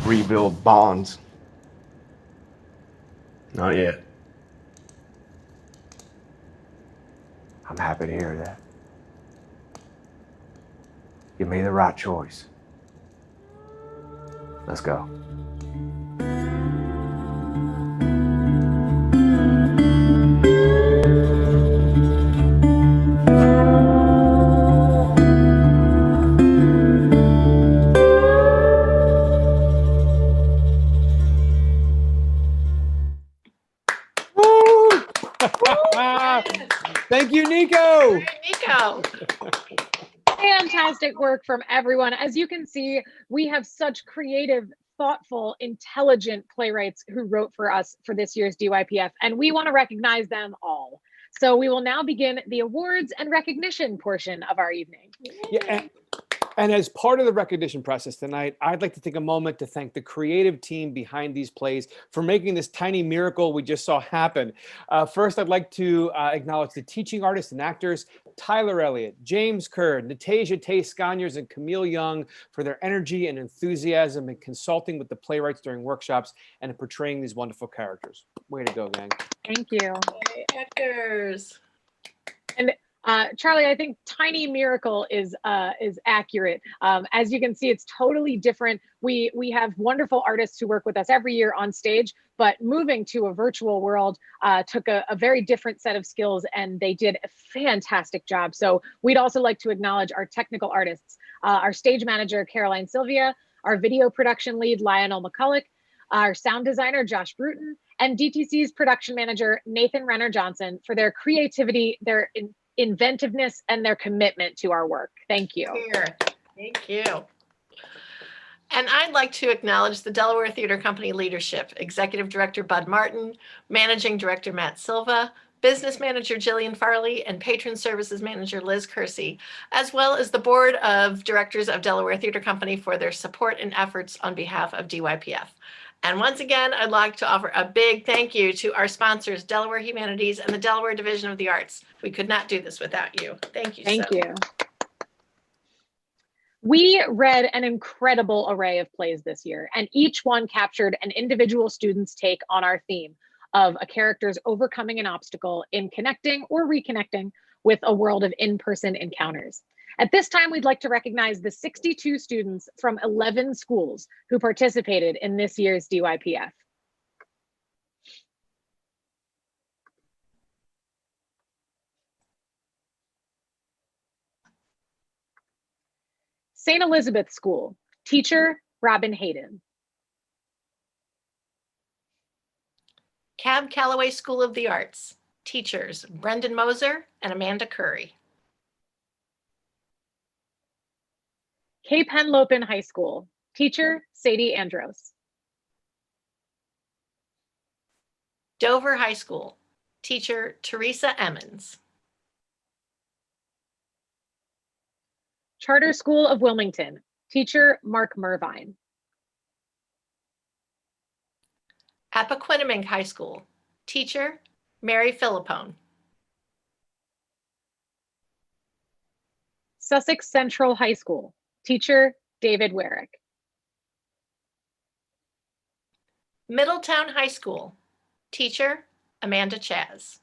rebuild bonds. Not yet. I'm happy to hear that. You made the right choice. Let's go. Thank you, Nico. Nico. Fantastic work from everyone. As you can see, we have such creative, thoughtful, intelligent playwrights who wrote for us for this year's DYPF, and we want to recognize them all. So we will now begin the awards and recognition portion of our evening. Yeah, and as part of the recognition process tonight, I'd like to take a moment to thank the creative team behind these plays for making this tiny miracle we just saw happen. First, I'd like to acknowledge the teaching artists and actors, Tyler Elliott, James Kerr, Natasia Tay-Sconyers, and Camille Young for their energy and enthusiasm in consulting with the playwrights during workshops and in portraying these wonderful characters. Way to go, gang. Thank you. Hey, actors. And Charlie, I think tiny miracle is accurate. As you can see, it's totally different. We have wonderful artists who work with us every year on stage, but moving to a virtual world took a very different set of skills, and they did a fantastic job. So we'd also like to acknowledge our technical artists, our stage manager, Caroline Sylvia, our video production lead, Lionel McCulloch, our sound designer, Josh Bruton, and DTC's production manager, Nathan Renner Johnson, for their creativity, their inventiveness, and their commitment to our work. Thank you. Here. Thank you. And I'd like to acknowledge the Delaware Theater Company leadership, Executive Director Bud Martin, Managing Director Matt Silva, Business Manager Jillian Farley, and Patron Services Manager Liz Kersey, as well as the Board of Directors of Delaware Theater Company for their support and efforts on behalf of DYPF. And once again, I'd like to offer a big thank you to our sponsors, Delaware Humanities and the Delaware Division of the Arts. We could not do this without you. Thank you. Thank you. We read an incredible array of plays this year, and each one captured an individual student's take on our theme of a character's overcoming an obstacle in connecting or reconnecting with a world of in-person encounters. At this time, we'd like to recognize the 62 students from 11 schools who participated in this year's DYPF. St. Elizabeth School, teacher, Robin Hayden. Cab Calloway School of the Arts, teachers, Brendan Moser and Amanda Curry. Cape Henlopen High School, teacher, Sadie Andros. Dover High School, teacher, Teresa Emmons. Charter School of Wilmington, teacher, Mark Mervine. Appoquinimink High School, teacher, Mary Philippone. Sussex Central High School, teacher David Warwick. Middletown High School, teacher Amanda Chaz.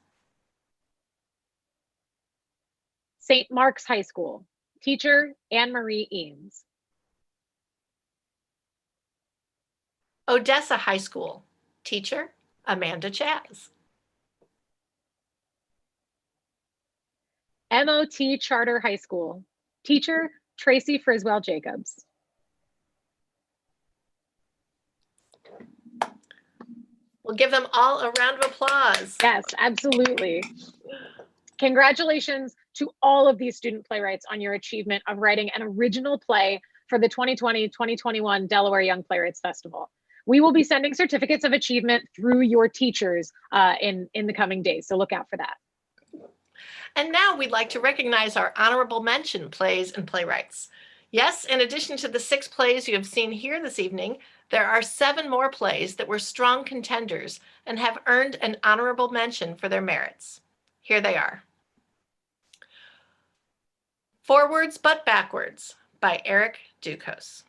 St. Mark's High School, teacher Anne-Marie Eames. Odessa High School, teacher Amanda Chaz. MOT Charter High School, teacher Tracy Friswell Jacobs. We'll give them all a round of applause. Yes, absolutely. Congratulations to all of these student playwrights on your achievement of writing an original play for the 2020-2021 Delaware Young Playwrights Festival. We will be sending certificates of achievement through your teachers in the coming days, so look out for that. And now we'd like to recognize our honorable mention plays and playwrights. Yes, in addition to the 6 plays you have seen here this evening, there are 7 more plays that were strong contenders and have earned an honorable mention for their merits. Here they are. Forwards But Backwards by Eric Dukos.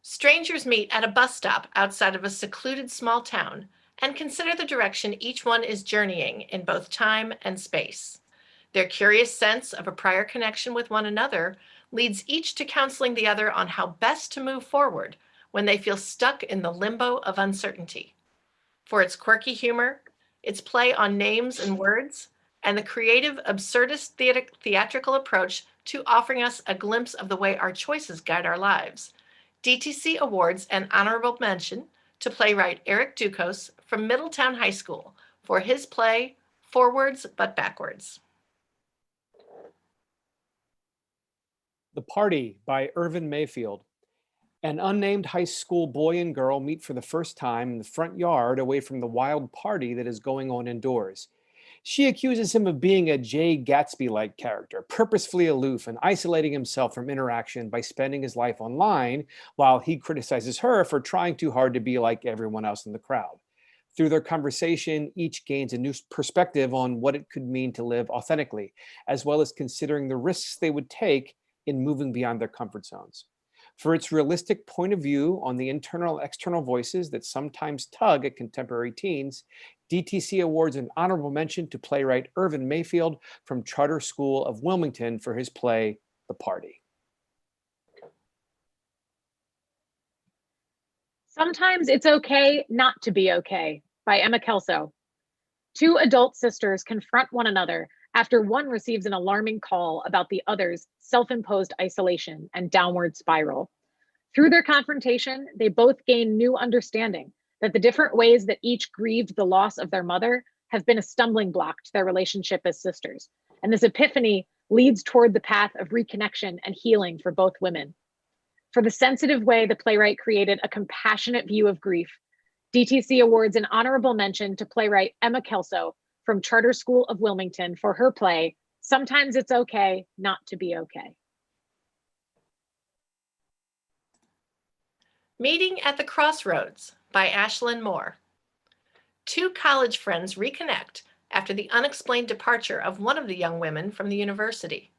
Strangers meet at a bus stop outside of a secluded small town and consider the direction each one is journeying in both time and space. Their curious sense of a prior connection with one another leads each to counseling the other on how best to move forward when they feel stuck in the limbo of uncertainty. For its quirky humor, its play on names and words, and the creative, absurdist theatrical approach to offering us a glimpse of the way our choices guide our lives, DTC awards an honorable mention to playwright Eric Dukos from Middletown High School for his play, Forwards But Backwards. The Party by Irvin Mayfield. An unnamed high school boy and girl meet for the first time in the front yard away from the wild party that is going on indoors. She accuses him of being a Jay Gatsby-like character, purposefully aloof and isolating himself from interaction by spending his life online, while he criticizes her for trying too hard to be like everyone else in the crowd. Through their conversation, each gains a new perspective on what it could mean to live authentically, as well as considering the risks they would take in moving beyond their comfort zones. For its realistic point of view on the internal and external voices that sometimes tug at contemporary teens, DTC awards an honorable mention to playwright Irvin Mayfield from Charter School of Wilmington for his play, The Party. Sometimes It's Okay Not to Be Okay by Emma Kelso. 2 adult sisters confront one another after one receives an alarming call about the other's self-imposed isolation and downward spiral. Through their confrontation, they both gain new understanding that the different ways that each grieved the loss of their mother have been a stumbling block to their relationship as sisters. And this epiphany leads toward the path of reconnection and healing for both women. For the sensitive way the playwright created a compassionate view of grief, DTC awards an honorable mention to playwright Emma Kelso from Charter School of Wilmington for her play, Sometimes It's Okay Not to Be Okay. Meeting at the Crossroads by Ashlyn Moore. 2 college friends reconnect after the unexplained departure of one of the young women from the university.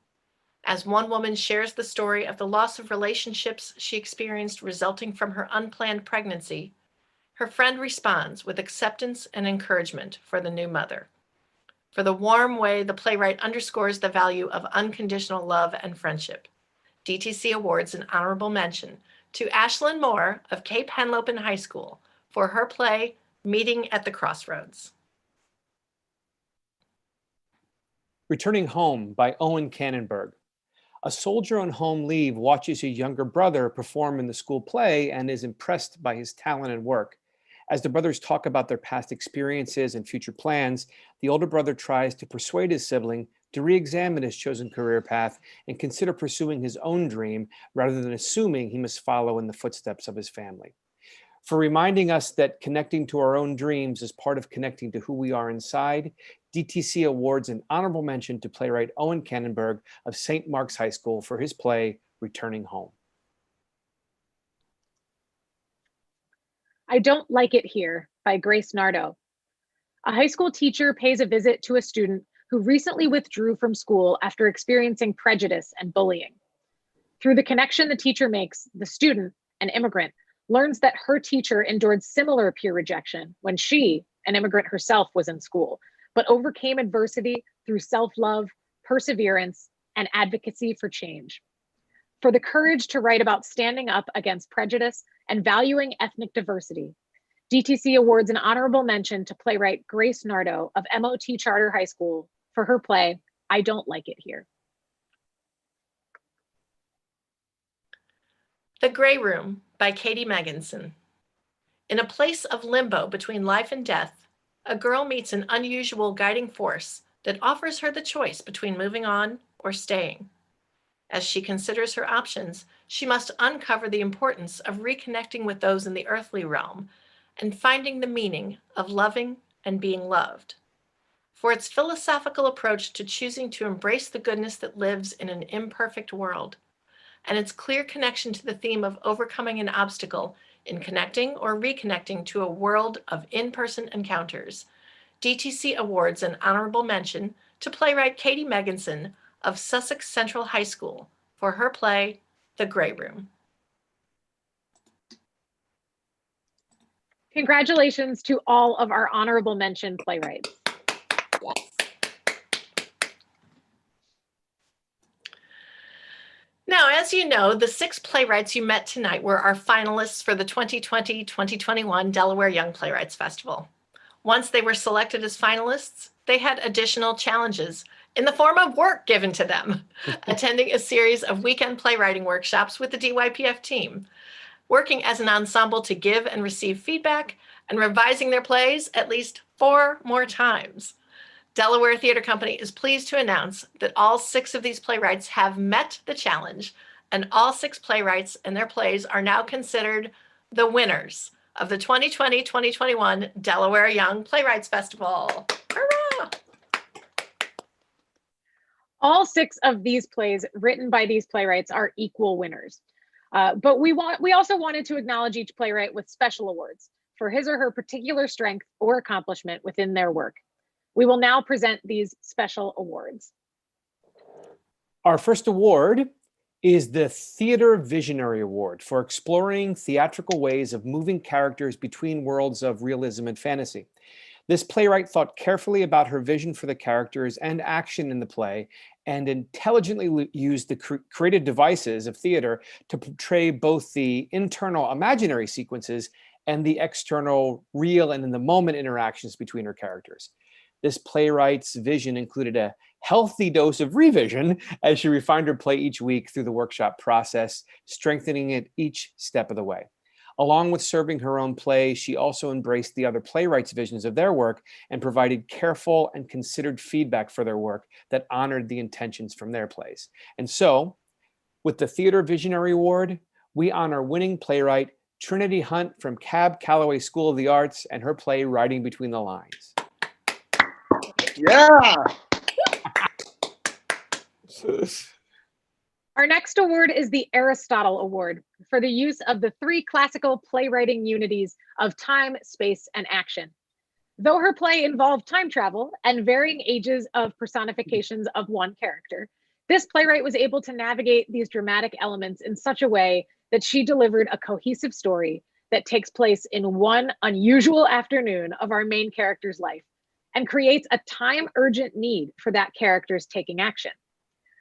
As one woman shares the story of the loss of relationships she experienced resulting from her unplanned pregnancy, her friend responds with acceptance and encouragement for the new mother. For the warm way the playwright underscores the value of unconditional love and friendship, DTC awards an honorable mention to Ashlyn Moore of Cape Henlopen High School for her play, Meeting at the Crossroads. Returning Home by Owen Cannonberg. A soldier on home leave watches his younger brother perform in the school play and is impressed by his talent and work. As the brothers talk about their past experiences and future plans, the older brother tries to persuade his sibling to re-examine his chosen career path and consider pursuing his own dream rather than assuming he must follow in the footsteps of his family. For reminding us that connecting to our own dreams is part of connecting to who we are inside, DTC awards an honorable mention to playwright Owen Cannonberg of St. Mark's High School for his play, Returning Home. I Don't Like It Here by Grace Nardo. A high school teacher pays a visit to a student who recently withdrew from school after experiencing prejudice and bullying. Through the connection the teacher makes, the student, an immigrant, learns that her teacher endured similar peer rejection when she, an immigrant herself, was in school, but overcame adversity through self-love, perseverance, and advocacy for change. For the courage to write about standing up against prejudice and valuing ethnic diversity, DTC awards an honorable mention to playwright Grace Nardo of MOT Charter High School for her play, I Don't Like It Here. The Gray Room by Katie Megginson. In a place of limbo between life and death, a girl meets an unusual guiding force that offers her the choice between moving on or staying. As she considers her options, she must uncover the importance of reconnecting with those in the earthly realm and finding the meaning of loving and being loved. For its philosophical approach to choosing to embrace the goodness that lives in an imperfect world, and its clear connection to the theme of overcoming an obstacle in connecting or reconnecting to a world of in-person encounters, DTC awards an honorable mention to playwright Katie Megginson of Sussex Central High School for her play, The Gray Room. Congratulations to all of our honorable mention playwrights. Yes. Now, as you know, the 6 playwrights you met tonight were our finalists for the 2020-2021 Delaware Young Playwrights Festival. Once they were selected as finalists, they had additional challenges in the form of work given to them, attending a series of weekend playwriting workshops with the DYPF team, working as an ensemble to give and receive feedback, and revising their plays at least 4 more times. Delaware Theater Company is pleased to announce that all 6 of these playwrights have met the challenge, and all 6 playwrights and their plays are now considered the winners of the 2020-2021 Delaware Young Playwrights Festival. Hurrah! All 6 of these plays written by these playwrights are equal winners. But we also wanted to acknowledge each playwright with special awards for his or her particular strength or accomplishment within their work. We will now present these special awards. Our first award is the Theater Visionary Award for exploring theatrical ways of moving characters between worlds of realism and fantasy. This playwright thought carefully about her vision for the characters and action in the play and intelligently used the creative devices of theater to portray both the internal imaginary sequences and the external real and in the moment interactions between her characters. This playwright's vision included a healthy dose of revision as she refined her play each week through the workshop process, strengthening it each step of the way. Along with serving her own play, she also embraced the other playwrights' visions of their work and provided careful and considered feedback for their work that honored the intentions from their plays. And so, with the Theater Visionary Award, we honor winning playwright Trinity Hunt from Cab Calloway School of the Arts and her play Writing Between the Lines. Yeah. Our next award is the Aristotle Award for the use of the 3 classical playwriting unities of time, space, and action. Though her play involved time travel and varying ages of personifications of one character, this playwright was able to navigate these dramatic elements in such a way that she delivered a cohesive story that takes place in one unusual afternoon of our main character's life and creates a time-urgent need for that character's taking action.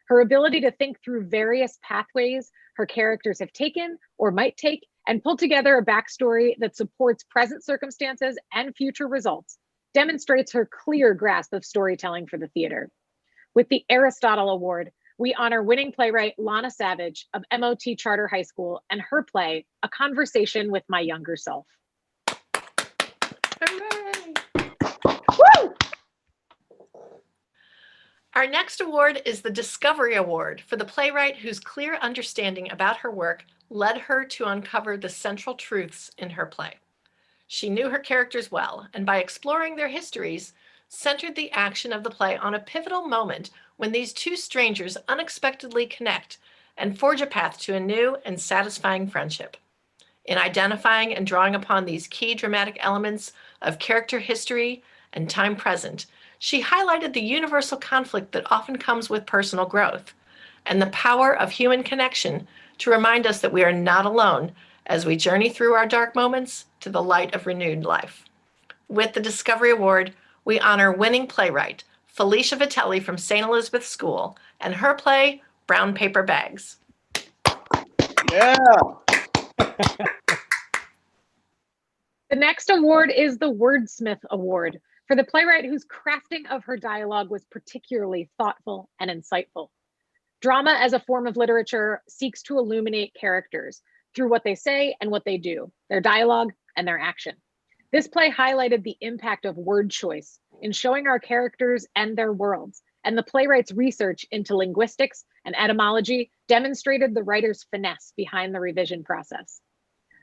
Her ability to think through various pathways her characters have taken or might take and pull together a backstory that supports present circumstances and future results demonstrates her clear grasp of storytelling for the theater. With the Aristotle Award, we honor winning playwright Lana Savage of MOT Charter High School and her play, A Conversation with My Younger Self. Woo! Our next award is the Discovery Award for the playwright whose clear understanding about her work led her to uncover the central truths in her play. She knew her characters well, and by exploring their histories, centered the action of the play on a pivotal moment when these 2 strangers unexpectedly connect and forge a path to a new and satisfying friendship. In identifying and drawing upon these key dramatic elements of character history and time present, she highlighted the universal conflict that often comes with personal growth and the power of human connection to remind us that we are not alone as we journey through our dark moments to the light of renewed life. With the Discovery Award, we honor winning playwright Felicia Vitelli from St. Elizabeth School and her play, Brown Paper Bags. Yeah. The next award is the Wordsmith Award for the playwright whose crafting of her dialogue was particularly thoughtful and insightful. Drama as a form of literature seeks to illuminate characters through what they say and what they do, their dialogue and their action. This play highlighted the impact of word choice in showing our characters and their worlds, and the playwright's research into linguistics and etymology demonstrated the writer's finesse behind the revision process.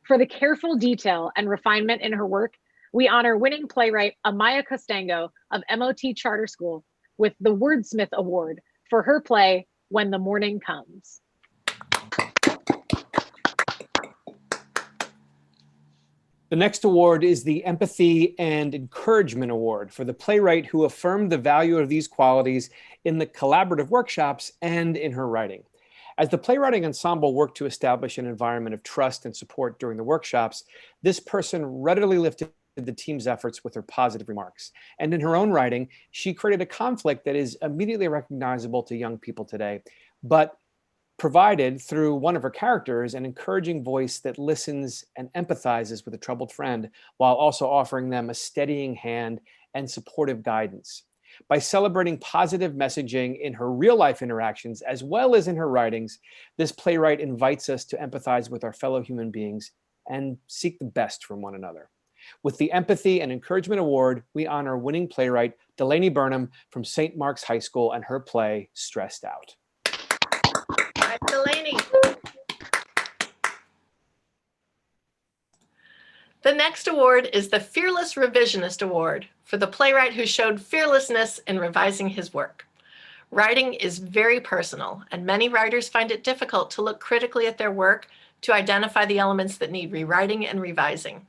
For the careful detail and refinement in her work, we honor winning playwright Amaya Costango of MOT Charter School with the Wordsmith Award for her play, When the Morning Comes. The next award is the Empathy and Encouragement Award for the playwright who affirmed the value of these qualities in the collaborative workshops and in her writing. As the playwriting ensemble worked to establish an environment of trust and support during the workshops, this person readily lifted the team's efforts with her positive remarks. And in her own writing, she created a conflict that is immediately recognizable to young people today, but provided through one of her characters an encouraging voice that listens and empathizes with a troubled friend while also offering them a steadying hand and supportive guidance. By celebrating positive messaging in her real life interactions as well as in her writings, this playwright invites us to empathize with our fellow human beings and seek the best from one another. With the Empathy and Encouragement Award, we honor winning playwright Delaney Burnham from St. Mark's High School and her play, Stressed Out. Delaney. The next award is the Fearless Revisionist Award for the playwright who showed fearlessness in revising his work. Writing is very personal, and many writers find it difficult to look critically at their work to identify the elements that need rewriting and revising.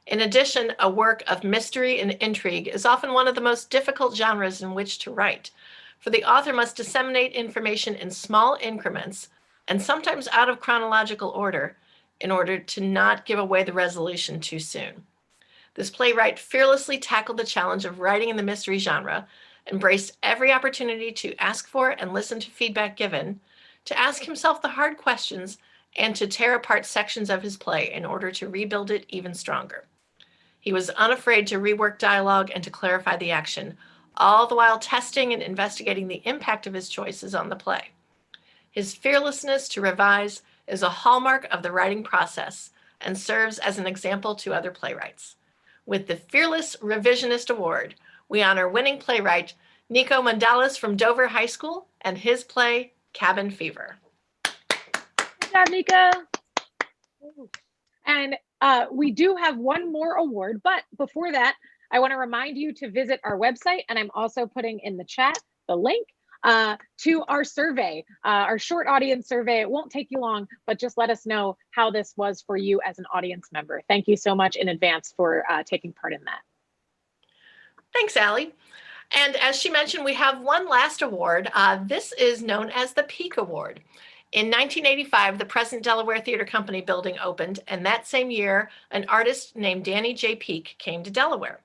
In addition, a work of mystery and intrigue is often one of the most difficult genres in which to write, for the author must disseminate information in small increments and sometimes out of chronological order in order to not give away the resolution too soon. This playwright fearlessly tackled the challenge of writing in the mystery genre, embraced every opportunity to ask for and listen to feedback given, to ask himself the hard questions, and to tear apart sections of his play in order to rebuild it even stronger. He was unafraid to rework dialogue and to clarify the action, all the while testing and investigating the impact of his choices on the play. His fearlessness to revise is a hallmark of the writing process and serves as an example to other playwrights. With the Fearless Revisionist Award, we honor winning playwright Nico Mandalis from Dover High School and his play, Cabin Fever. Good job, Nico. And we do have one more award, but before that, I want to remind you to visit our website, and I'm also putting in the chat the link to our survey, our short audience survey. It won't take you long, but just let us know how this was for you as an audience member. Thank you so much in advance for taking part in that. Thanks, Allie. And as she mentioned, we have one last award. This is known as the Peak Award. In 1985, the present Delaware Theater Company building opened, and that same year, an artist named Danny J. Peak came to Delaware.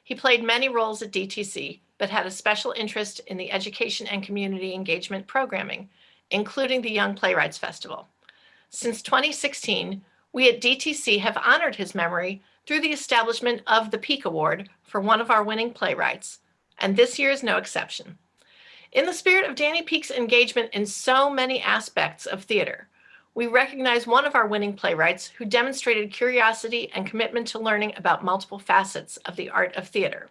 He played many roles at DTC, but had a special interest in the education and community engagement programming, including the Young Playwrights Festival. Since 2016, we at DTC have honored his memory through the establishment of the Peak Award for one of our winning playwrights, and this year is no exception. In the spirit of Danny Peak's engagement in so many aspects of theater, we recognize one of our winning playwrights who demonstrated curiosity and commitment to learning about multiple facets of the art of theater.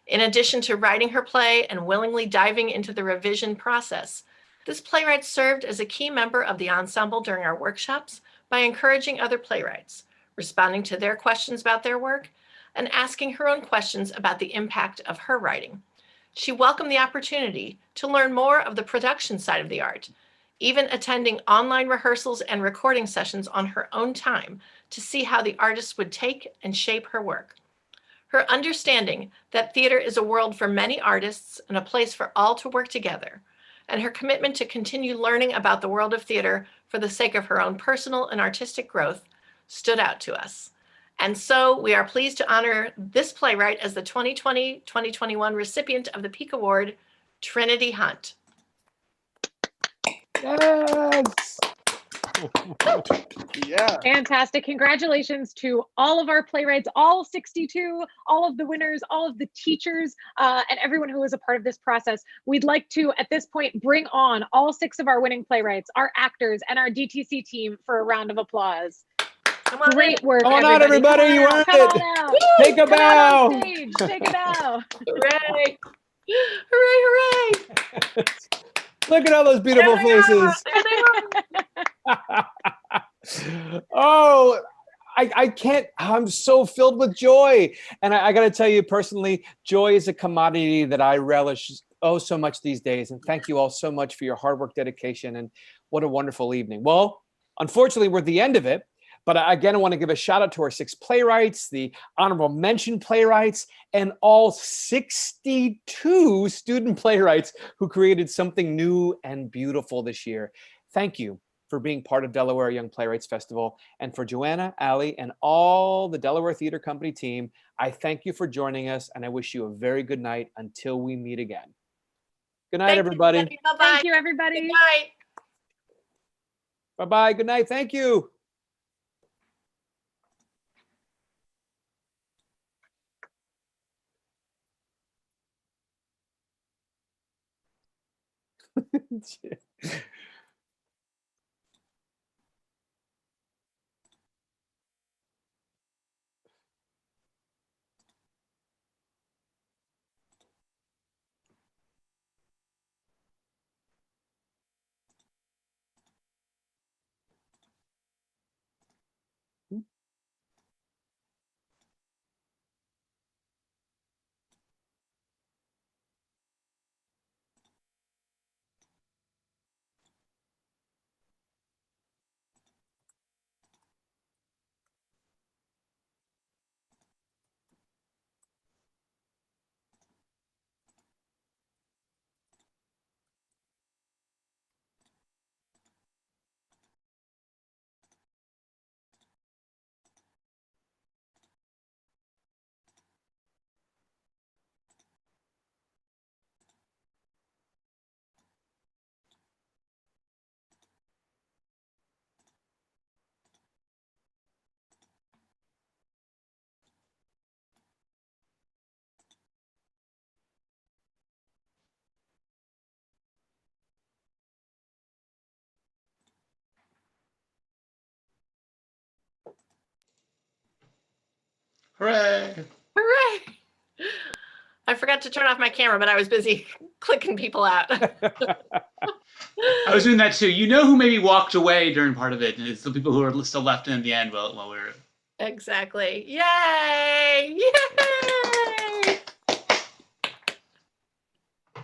In addition to writing her play and willingly diving into the revision process, this playwright served as a key member of the ensemble during our workshops by encouraging other playwrights, responding to their questions about their work, and asking her own questions about the impact of her writing. She welcomed the opportunity to learn more of the production side of the art, even attending online rehearsals and recording sessions on her own time to see how the artist would take and shape her work. her understanding that theater is a world for many artists and a place for all to work together, and her commitment to continue learning about the world of theater for the sake of her own personal and artistic growth stood out to us. And so we are pleased to honor this playwright as the 2020-2021 recipient of the Peak Award, Trinity Hunt. Yes. Yeah. Fantastic. Congratulations to all of our playwrights, all 62, all of the winners, all of the teachers, and everyone who was a part of this process. We'd like to, at this point, bring on all 6 of our winning playwrights, our actors, and our DTC team for a round of applause. Great work, Come on out, everybody. You earned Come it. on out. Take a Come out bow. on stage. Take a bow. Hooray. Hooray, hooray. Look at all those beautiful faces. Oh, I can't, I'm so filled with joy. And I got to tell you personally, joy is a commodity that I relish so much these days. And thank you all so much for your hard work, dedication, and what a wonderful evening. Well, unfortunately, we're at the end of it. But again, I want to give a shout out to our 6 playwrights, the honorable mention playwrights, and all 62 student playwrights who created something new and beautiful this year. Thank you for being part of Delaware Young Playwrights Festival. And for Joanna, Allie, and all the Delaware Theater Company team, I thank you for joining us, and I wish you a very good night until we meet again. Good night, everybody. Bye-bye. Thank you, everybody. Good night. Bye-bye. Good night. Thank you. Hooray! Hooray. I forgot to turn off my camera, but I was busy clicking people out. I was doing that too. You know who maybe walked away during part of it, and it's the people who are still left in the end while we were. Exactly. Yay! Yay!